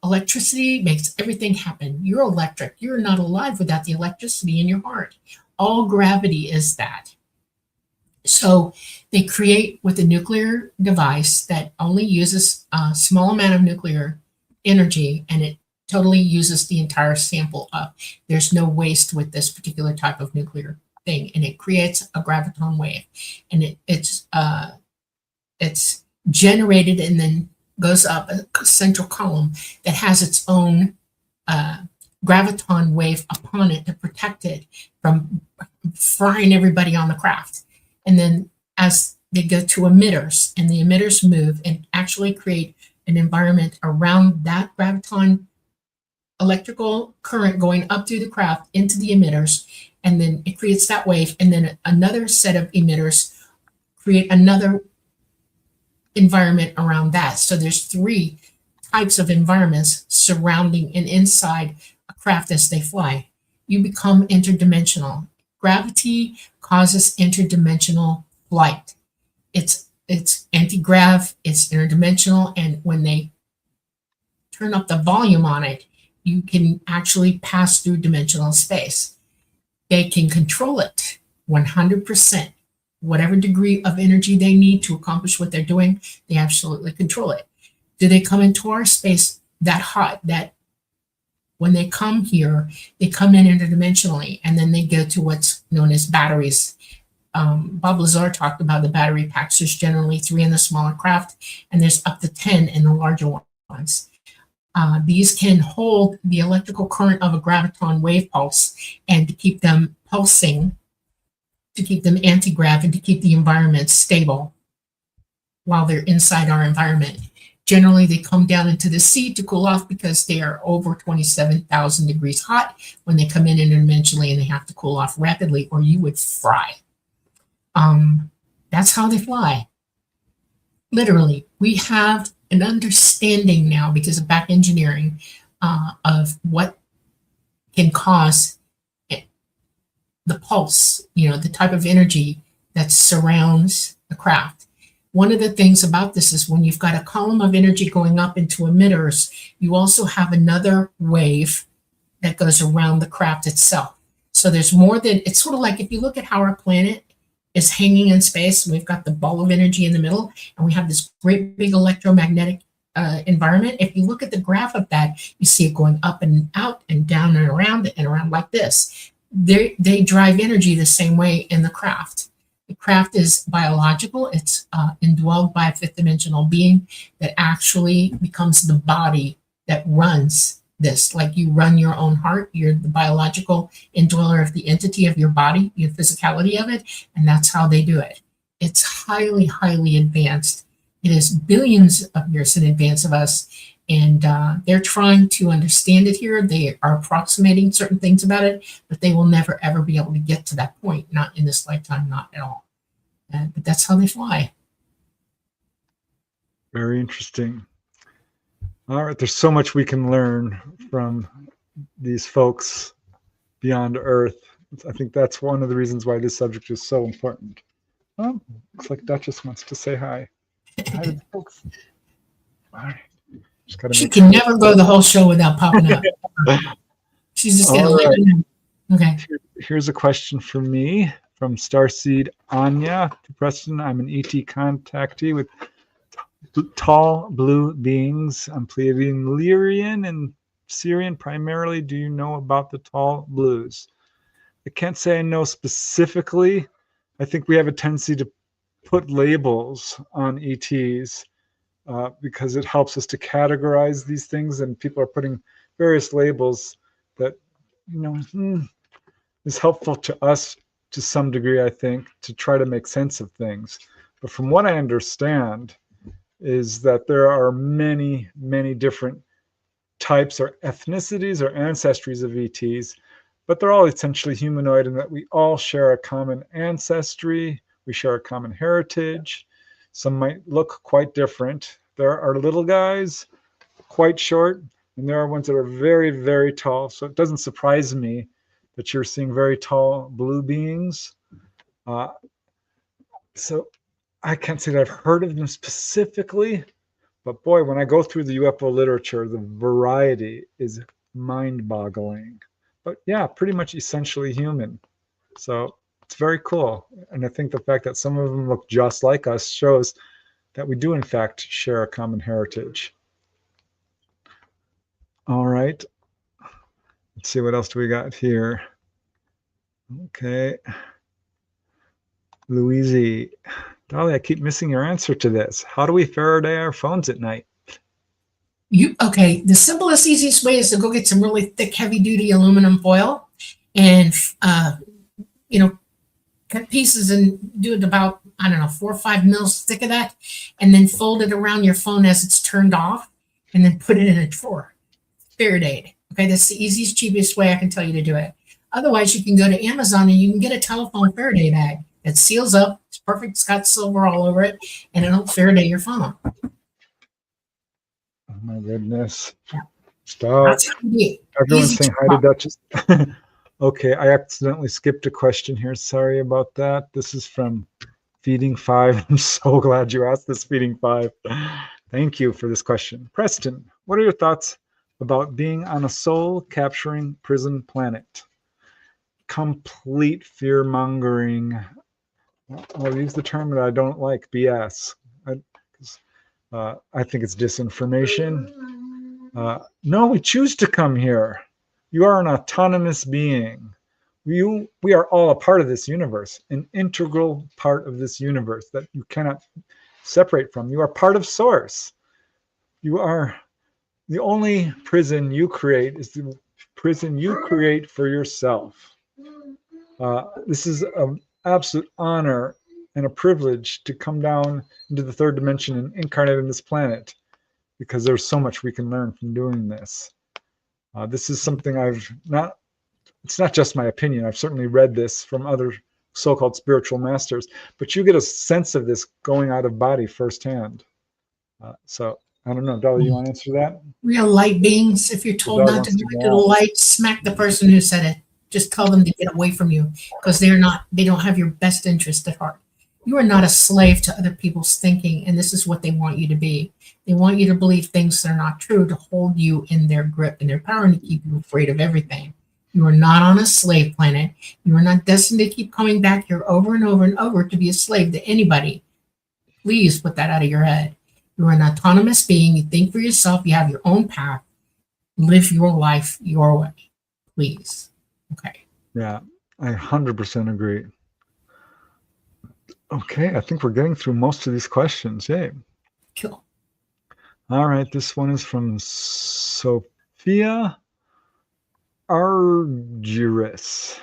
Electricity makes everything happen. You're electric. You're not alive without the electricity in your heart. All gravity is that. So they create with a nuclear device that only uses a small amount of nuclear energy, and it totally uses the entire sample up. There's no waste with this particular type of nuclear thing, and it creates a graviton wave, and it's generated and then goes up a central column that has its own graviton wave upon it to protect it from frying everybody on the craft. And then as they go to emitters, and the emitters move and actually create an environment around that graviton electrical current going up through the craft into the emitters, and then it creates that wave, and then another set of emitters create another environment around that. So there's 3 types of environments surrounding and inside a craft as they fly. You become interdimensional. Gravity causes interdimensional flight. It's it's anti-grav, it's interdimensional, and when they turn up the volume on it, you can actually pass through dimensional space. They can control it 100%. Whatever degree of energy they need to accomplish what they're doing, they absolutely control it. Do they come into our space that hot that when they come here, they come in interdimensionally, and then they go to what's known as batteries. Bob Lazar talked about the battery packs. There's generally 3 in the smaller craft, and there's up to 10 in the larger ones. These can hold the electrical current of a graviton wave pulse and to keep them pulsing, to keep them anti-grav, and to keep the environment stable while they're inside our environment. Generally, they come down into the sea to cool off because they are over 27,000 degrees hot when they come in interdimensionally, and they have to cool off rapidly or you would fry. That's how they fly. Literally, we have an understanding now because of back engineering of what can cause the pulse, the type of energy that surrounds the craft. One of the things about this is when you've got a column of energy going up into emitters, you also have another wave that goes around the craft itself. So there's more than, it's sort of like if you look at how our planet is hanging in space, and we've got the ball of energy in the middle, and we have this great big electromagnetic environment. If you look at the graph of that, you see it going up and out and down and around like this. They drive energy the same way in the craft. The craft is biological. It's indwelled by a fifth dimensional being that actually becomes the body that runs this. Like you run your own heart, you're the biological indweller of the entity of your body, your physicality of it, and that's how they do it. It's highly, highly advanced. It is billions of years in advance of us, and they're trying to understand it here. They are approximating certain things about it, but they will never, ever be able to get to that point, not in this lifetime, not at all. But that's how they fly. Very interesting. All right, there's so much we can learn from these folks beyond Earth. I think that's one of the reasons why this subject is so important. Oh, looks like Duchess wants to say hi. Hi to the folks. All right. She can never go the whole show without popping up. She's just gonna let you know. Okay. Here's a question for me from Starseed Anya to Preston. I'm an ET contactee with tall blue beings. I'm Pleiadian, Lyrian, and Syrian primarily. Do you know about the tall blues? I can't say I know specifically. I think we have a tendency to put labels on ETs because it helps us to categorize these things, and people are putting various labels that is helpful to us to some degree, I think, to try to make sense of things. But from what I understand is that there are many, many different types or ethnicities or ancestries of ETs, but they're all essentially humanoid in that we all share a common ancestry, we share a common heritage. Some might look quite different. There are little guys, quite short, and there are ones that are very, very tall. So it doesn't surprise me that you're seeing very tall blue beings. So I can't say that I've heard of them specifically, but boy, when I go through the UFO literature, the variety is mind-boggling. But yeah, pretty much essentially human. So it's very cool. And I think the fact that some of them look just like us shows that we do in fact share a common heritage. All right. Let's see, what else do we got here? Okay. Louise, Dolly, I keep missing your answer to this. How do we Faraday our phones at night? Okay, the simplest, easiest way is to go get some really thick, heavy-duty aluminum foil and, cut pieces and do it about, 4 or 5 mils thick of that, and then fold it around your phone as it's turned off, and then put it in a drawer. Faraday. Okay, that's the easiest, cheapest way I can tell you to do it. Otherwise, you can go to Amazon and you can get a telephone Faraday bag that seals up. It's perfect. It's got silver all over it, and it'll Faraday your phone. Oh my goodness. Yeah. Stop. That's how you do it. Everyone's Easy saying hi to Duchess. Okay, I accidentally skipped a question here. Sorry about that. This is from Feeding 5. I'm so glad you asked this, Feeding 5. Thank you for this question. Preston, what are your thoughts about being on a soul-capturing prison planet? Complete fear-mongering. I'll use the term that I don't like, BS. I think it's disinformation. No, we choose to come here. You are an autonomous being. We are all a part of this universe, an integral part of this universe that you cannot separate from. You are part of Source. You are the only prison you create is the prison you create for yourself. This is an absolute honor and a privilege to come down into the third dimension and incarnate on this planet, because there's so much we can learn from doing this. This is something it's not just my opinion. I've certainly read this from other so-called spiritual masters, but you get a sense of this going out of body firsthand. So I don't know, Dolly, you want to answer that? Real light beings, if you're told not to go into the light, smack the person who said it. Just tell them to get away from you, because they don't have your best interest at heart. You are not a slave to other people's thinking, and this is what they want you to be. They want you to believe things that are not true, to hold you in their grip and their power, and to keep you afraid of everything. You are not on a slave planet. You are not destined to keep coming back here over and over and over to be a slave to anybody. Please put that out of your head. You're an autonomous being. You think for yourself. You have your own path. Live your life your way. Please. Okay. Yeah, I 100% agree. Okay, I think we're getting through most of these questions. Yay. Cool. All right, this one is from Sophia Argyris.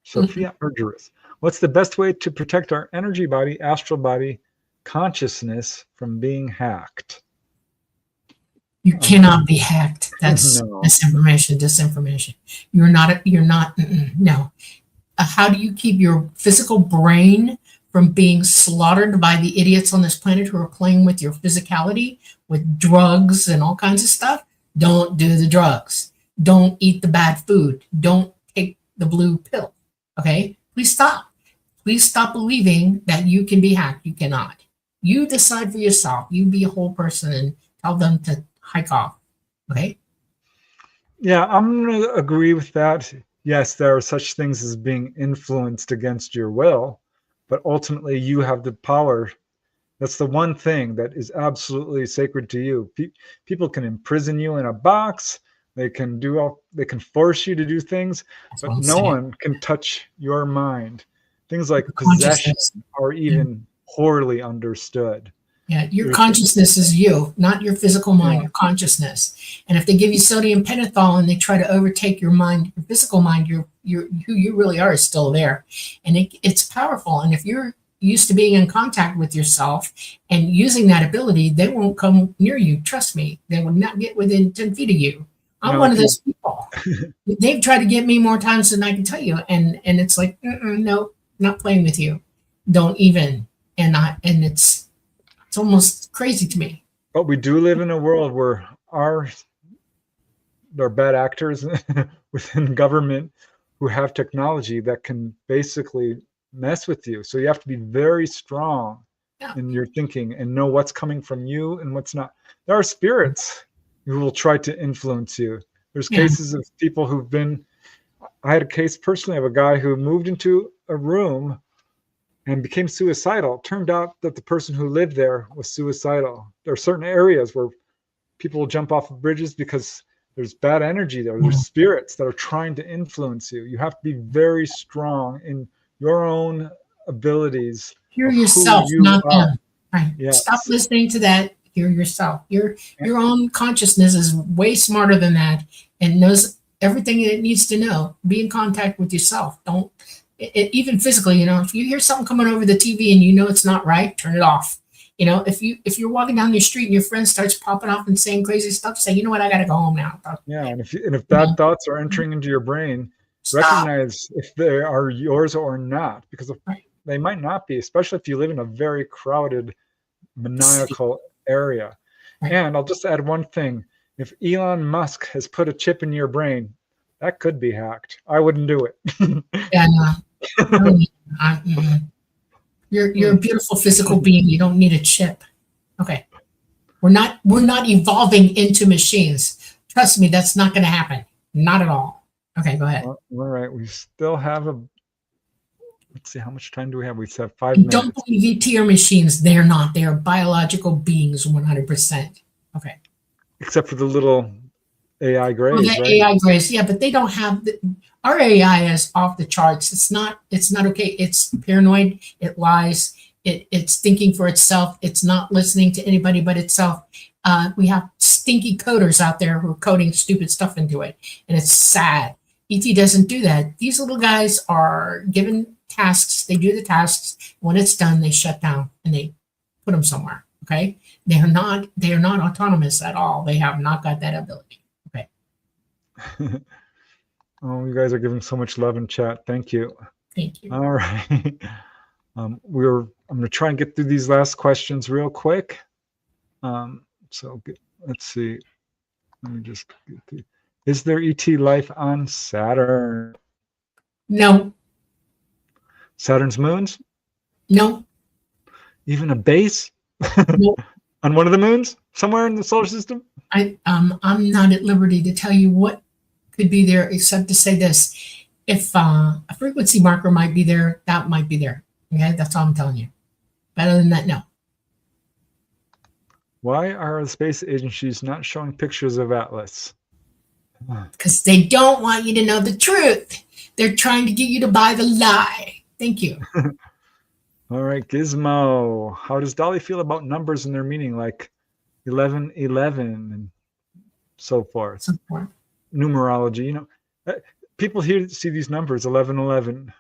Sophia Argyris. What's the best way to protect our energy body, astral body, consciousness from being hacked? You cannot be hacked. That's No. disinformation. You're not, no. How do you keep your physical brain from being slaughtered by the idiots on this planet who are playing with your physicality, with drugs and all kinds of stuff? Don't do the drugs. Don't eat the bad food. Don't take the blue pill. Okay? Please stop. Please stop believing that you can be hacked. You cannot. You decide for yourself. You be a whole person and tell them to hike off. Okay? Yeah, I'm going to agree with that. Yes, there are such things as being influenced against your will, but ultimately you have the power. That's the one thing that is absolutely sacred to you. People can imprison you in a box. They can force you to do things, but no one can touch your mind. Things like possession are even poorly understood. Yeah, your consciousness is you, not your physical mind, your consciousness. And if they give you sodium pentothal and they try to overtake your mind, your physical mind, who you really are is still there. And it's powerful. And if you're used to being in contact with yourself and using that ability, they won't come near you. Trust me, they will not get within 10 feet of you. I'm one of those people. They've tried to get me more times than I can tell you. And it's like, no, not playing with you. Don't even. And it's almost crazy to me. But we do live in a world where there are bad actors within government who have technology that can basically mess with you. So you have to be very strong in your thinking and know what's coming from you and what's not. There are spirits who will try to influence you. There's cases of people I had a case personally of a guy who moved into a room and became suicidal. Turned out that the person who lived there was suicidal. There are certain areas where people will jump off of bridges because there's bad energy there. There's spirits that are trying to influence you. You have to be very strong in your own abilities. Hear yourself, not them. Right. Yes. Stop listening to that. Hear yourself. Your own consciousness is way smarter than that and knows everything it needs to know. Be in contact with yourself. Don't even physically, if you hear something coming over the TV and you know it's not right, turn it off. If you're walking down your street and your friend starts popping off and saying crazy stuff, say, you know what, I got to go home now. Yeah, and if bad thoughts are entering into your brain, recognize if they are yours or not, because they might not be, especially if you live in a very crowded, maniacal area. Right. And I'll just add one thing. If Elon Musk has put a chip in your brain, that could be hacked. I wouldn't do it. Yeah, no. You're a beautiful physical being. You don't need a chip. Okay. We're not evolving into machines. Trust me, that's not going to happen. Not at all. Okay, go ahead. All right, we still have let's see, how much time do we have? We have 5 And minutes. don't believe ET are machines. They're not. They are biological beings 100%. Okay. Except for the little AI grays, Well, right? AI grays, yeah, but they don't have our AI is off the charts. It's not okay. It's paranoid. It lies. It's thinking for itself. It's not listening to anybody but itself. We have stinky coders out there who are coding stupid stuff into it, and it's sad. ET doesn't do that. These little guys are given tasks. They do the tasks. When it's done, they shut down and they put them somewhere. Okay, they are not autonomous at all. They have not got that ability. Okay. Oh, you guys are giving so much love in chat. Thank you. Thank you. All right. I'm going to try and get through these last questions real quick. Let's see. Let me just get through. Is there ET life on Saturn? No. Saturn's moons? No. Even a base? No. On one of the moons? Somewhere in the solar system? I'm not at liberty to tell you what could be there, except to say this: if a frequency marker might be there, that might be there. Okay, that's all I'm telling you. But other than that, no. Why are the space agencies not showing pictures of Atlas? Because they don't want you to know the truth. They're trying to get you to buy the lie. Thank you. All right, Gizmo. How does Dolly feel about numbers and their meaning, like 1111 and so forth? Numerology, people here see these numbers 1111,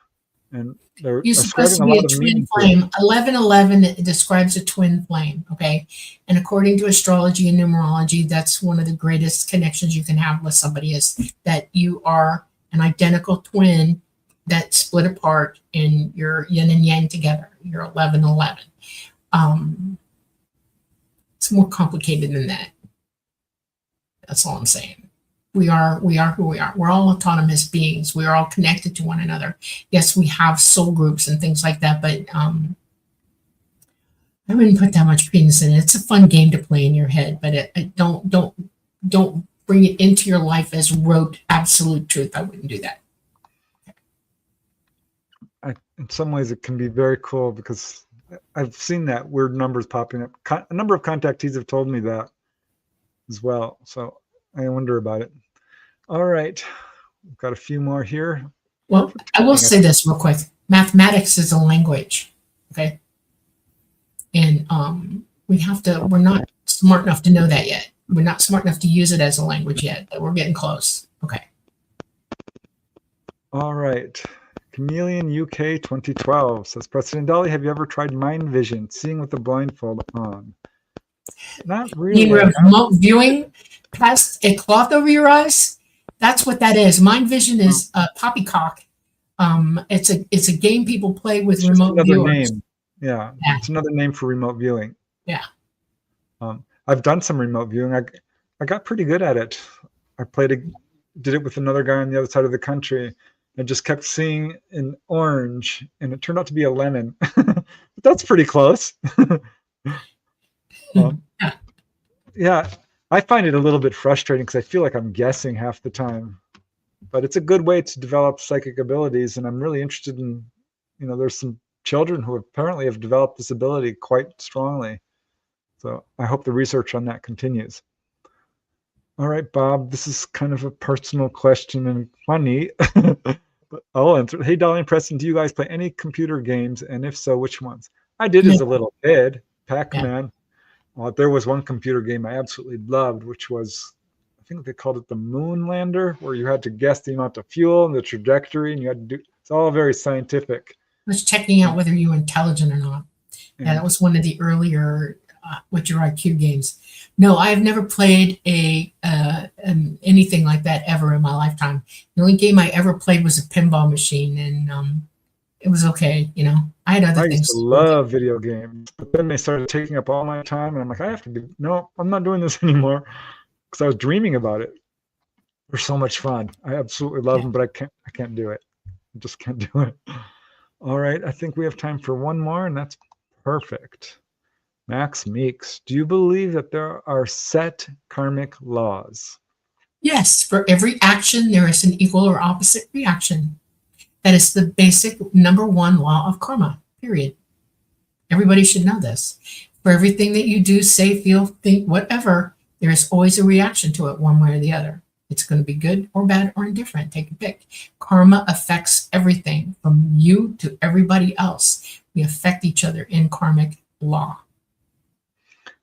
and they're You're supposed to be a twin flame. 1111 describes a twin flame, okay? And according to astrology and numerology, that's one of the greatest connections you can have with somebody, is that you are an identical twin that split apart and you're yin and yang together. You're 1111. It's more complicated than that. That's all I'm saying. We are who we are. We're all autonomous beings. We are all connected to one another. Yes, we have soul groups and things like that, but I wouldn't put that much credence in it. It's a fun game to play in your head, but don't bring it into your life as rote absolute truth. I wouldn't do that. In some ways, it can be very cool because I've seen that weird numbers popping up. A number of contactees have told me that as well, so I wonder about it. All right, we've got a few more here. Well, I will say this real quick. Mathematics is a language, okay? And we're not smart enough to know that yet. We're not smart enough to use it as a language yet, but we're getting close. Okay. All right. Chameleon UK 2012 says, Preston and Dolly, have you ever tried mind vision, seeing with the blindfold on? Not really. Remote viewing past a cloth over your eyes? That's what that is. Mind vision is poppycock. It's a game people play with it's remote viewers. Name. Yeah, it's another name for remote viewing. Yeah. I've done some remote viewing. I got pretty good at it. I did it with another guy on the other side of the country. I just kept seeing an orange, and it turned out to be a lemon. But that's pretty close. Yeah, I find it a little bit frustrating because I feel like I'm guessing half the time. But it's a good way to develop psychic abilities, and I'm really interested in, there's some children who apparently have developed this ability quite strongly. So I hope the research on that continues. All right, Bob, this is kind of a personal question and funny. But I'll answer. Hey, Dolly and Preston, do you guys play any computer games? And if so, which ones? I did as a little kid, Pac-Man. Yeah. There was one computer game I absolutely loved, which was, I think they called it the Moon Lander, where you had to guess the amount of fuel and the trajectory, and you had to do, it's all very scientific. I was checking out whether you were intelligent or not. Yeah, that was one of the earlier What's Your IQ games. No, I have never played anything like that ever in my lifetime. The only game I ever played was a pinball machine, and it was okay. I had other things. I used to love video games, but then they started taking up all my time, and I'm like, I'm not doing this anymore, because I was dreaming about it. They're so much fun. I absolutely love them, but I can't do it. I just can't do it. All right, I think we have time for one more, and that's perfect. Max Meeks, do you believe that there are set karmic laws? Yes, for every action, there is an equal or opposite reaction. That is the basic number one law of karma, period. Everybody should know this. For everything that you do, say, feel, think, whatever, there is always a reaction to it one way or the other. It's going to be good or bad or indifferent. Take a pick. Karma affects everything from you to everybody else. We affect each other in karmic law.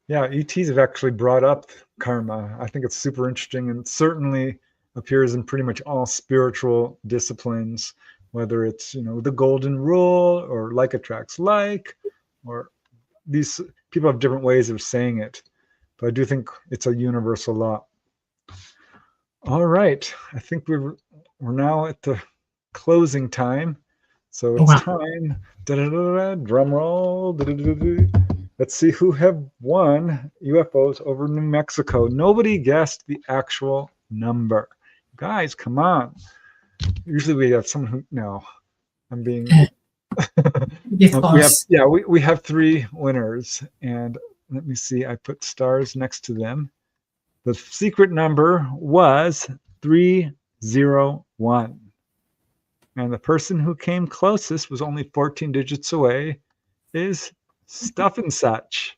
Yeah, ETs have actually brought up karma. I think it's super interesting and certainly appears in pretty much all spiritual disciplines, whether it's, the golden rule or like attracts like, or these people have different ways of saying it. But I do think it's a universal law. All right. I think we're now at the closing time. So it's time. Drum roll. Let's see who have won UFOs over New Mexico. Nobody guessed the actual number. Guys, come on. Usually we have someone who, no, I'm being, we have 3 winners, and let me see, I put stars next to them. The secret number was 301. And the person who came closest was only 14 digits away, is Stuff and Such.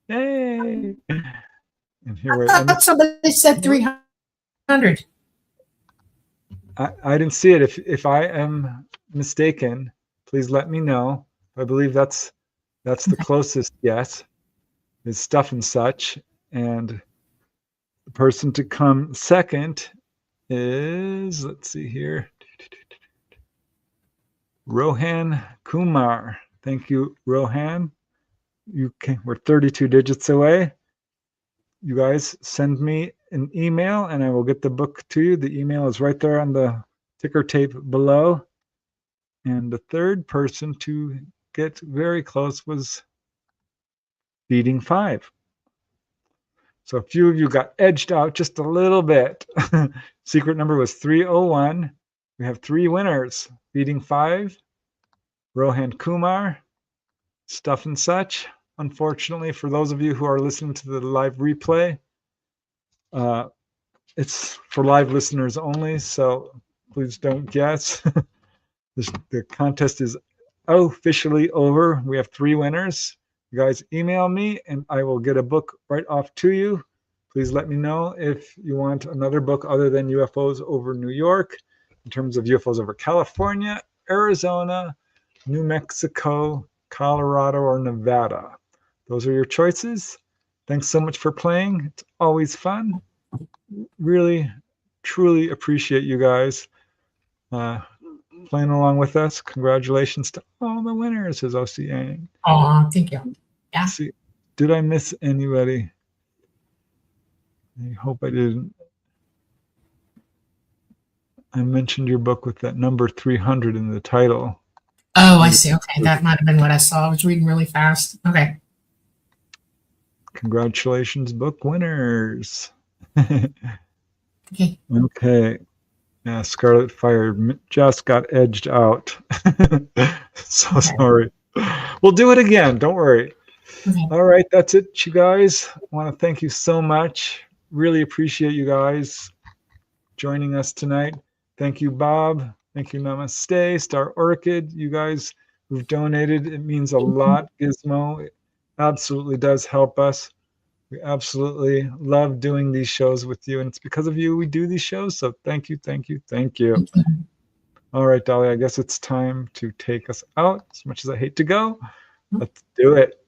Yay! And here I thought somebody said 300. I didn't see it. If I am mistaken, please let me know. I believe that's the closest guess, is Stuff and Such. And the person to come second is, let's see here, Rohan Kumar. Thank you, Rohan. We're 32 digits away. You guys send me an email and I will get the book to you. The email is right there on the ticker tape below. And the third person to get very close was Feeding 5. So a few of you got edged out just a little bit. Secret number was 301. We have 3 winners. Feeding 5, Rohan Kumar, Stuff and Such. Unfortunately, for those of you who are listening to the live replay, it's for live listeners only, so please don't guess. The contest is officially over. We have 3 winners. You guys email me and I will get a book right off to you. Please let me know if you want another book other than UFOs over New York, in terms of UFOs over California, Arizona, New Mexico, Colorado, or Nevada. Those are your choices. Thanks so much for playing. It's always fun. Really, truly appreciate you guys playing along with us. Congratulations to all the winners, says OCA. Oh, thank you. Yeah. See, did I miss anybody? I hope I didn't. I mentioned your book with that number 300 in the title. Oh, I see. Okay, that might have been what I saw. I was reading really fast. Okay. Congratulations, book winners. Okay. Okay. Yeah, Scarlet Fire just got edged out. So sorry. We'll do it again. Don't worry. Okay. All right, that's it, you guys. I want to thank you so much. Really appreciate you guys joining us tonight. Thank you, Bob. Thank you, Namaste, Star Orchid. You guys who've donated, it means a lot. Gizmo, it absolutely does help us. We absolutely love doing these shows with you, and it's because of you we do these shows. So thank you, thank you, thank you. All right, Dolly, I guess it's time to take us out. As much as I hate to go, let's do it.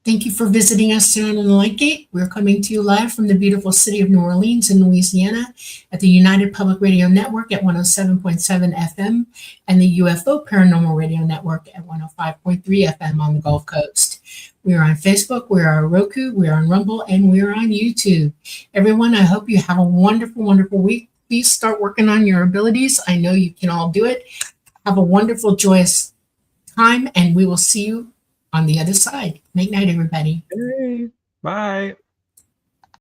Thank you for visiting us tonight on the Light Gate. We're coming to you live from the beautiful city of New Orleans in Louisiana at the United Public Radio Network at 107.7 FM and the UFO Paranormal Radio Network at 105.3 FM on the Gulf Coast. We are on Facebook, we are on Roku, we are on Rumble, and we are on YouTube. Everyone, I hope you have a wonderful, wonderful week. Please start working on your abilities. I know you can all do it. Have a wonderful, joyous time, and we will see you on the other side. Night, night, everybody. Hey, bye.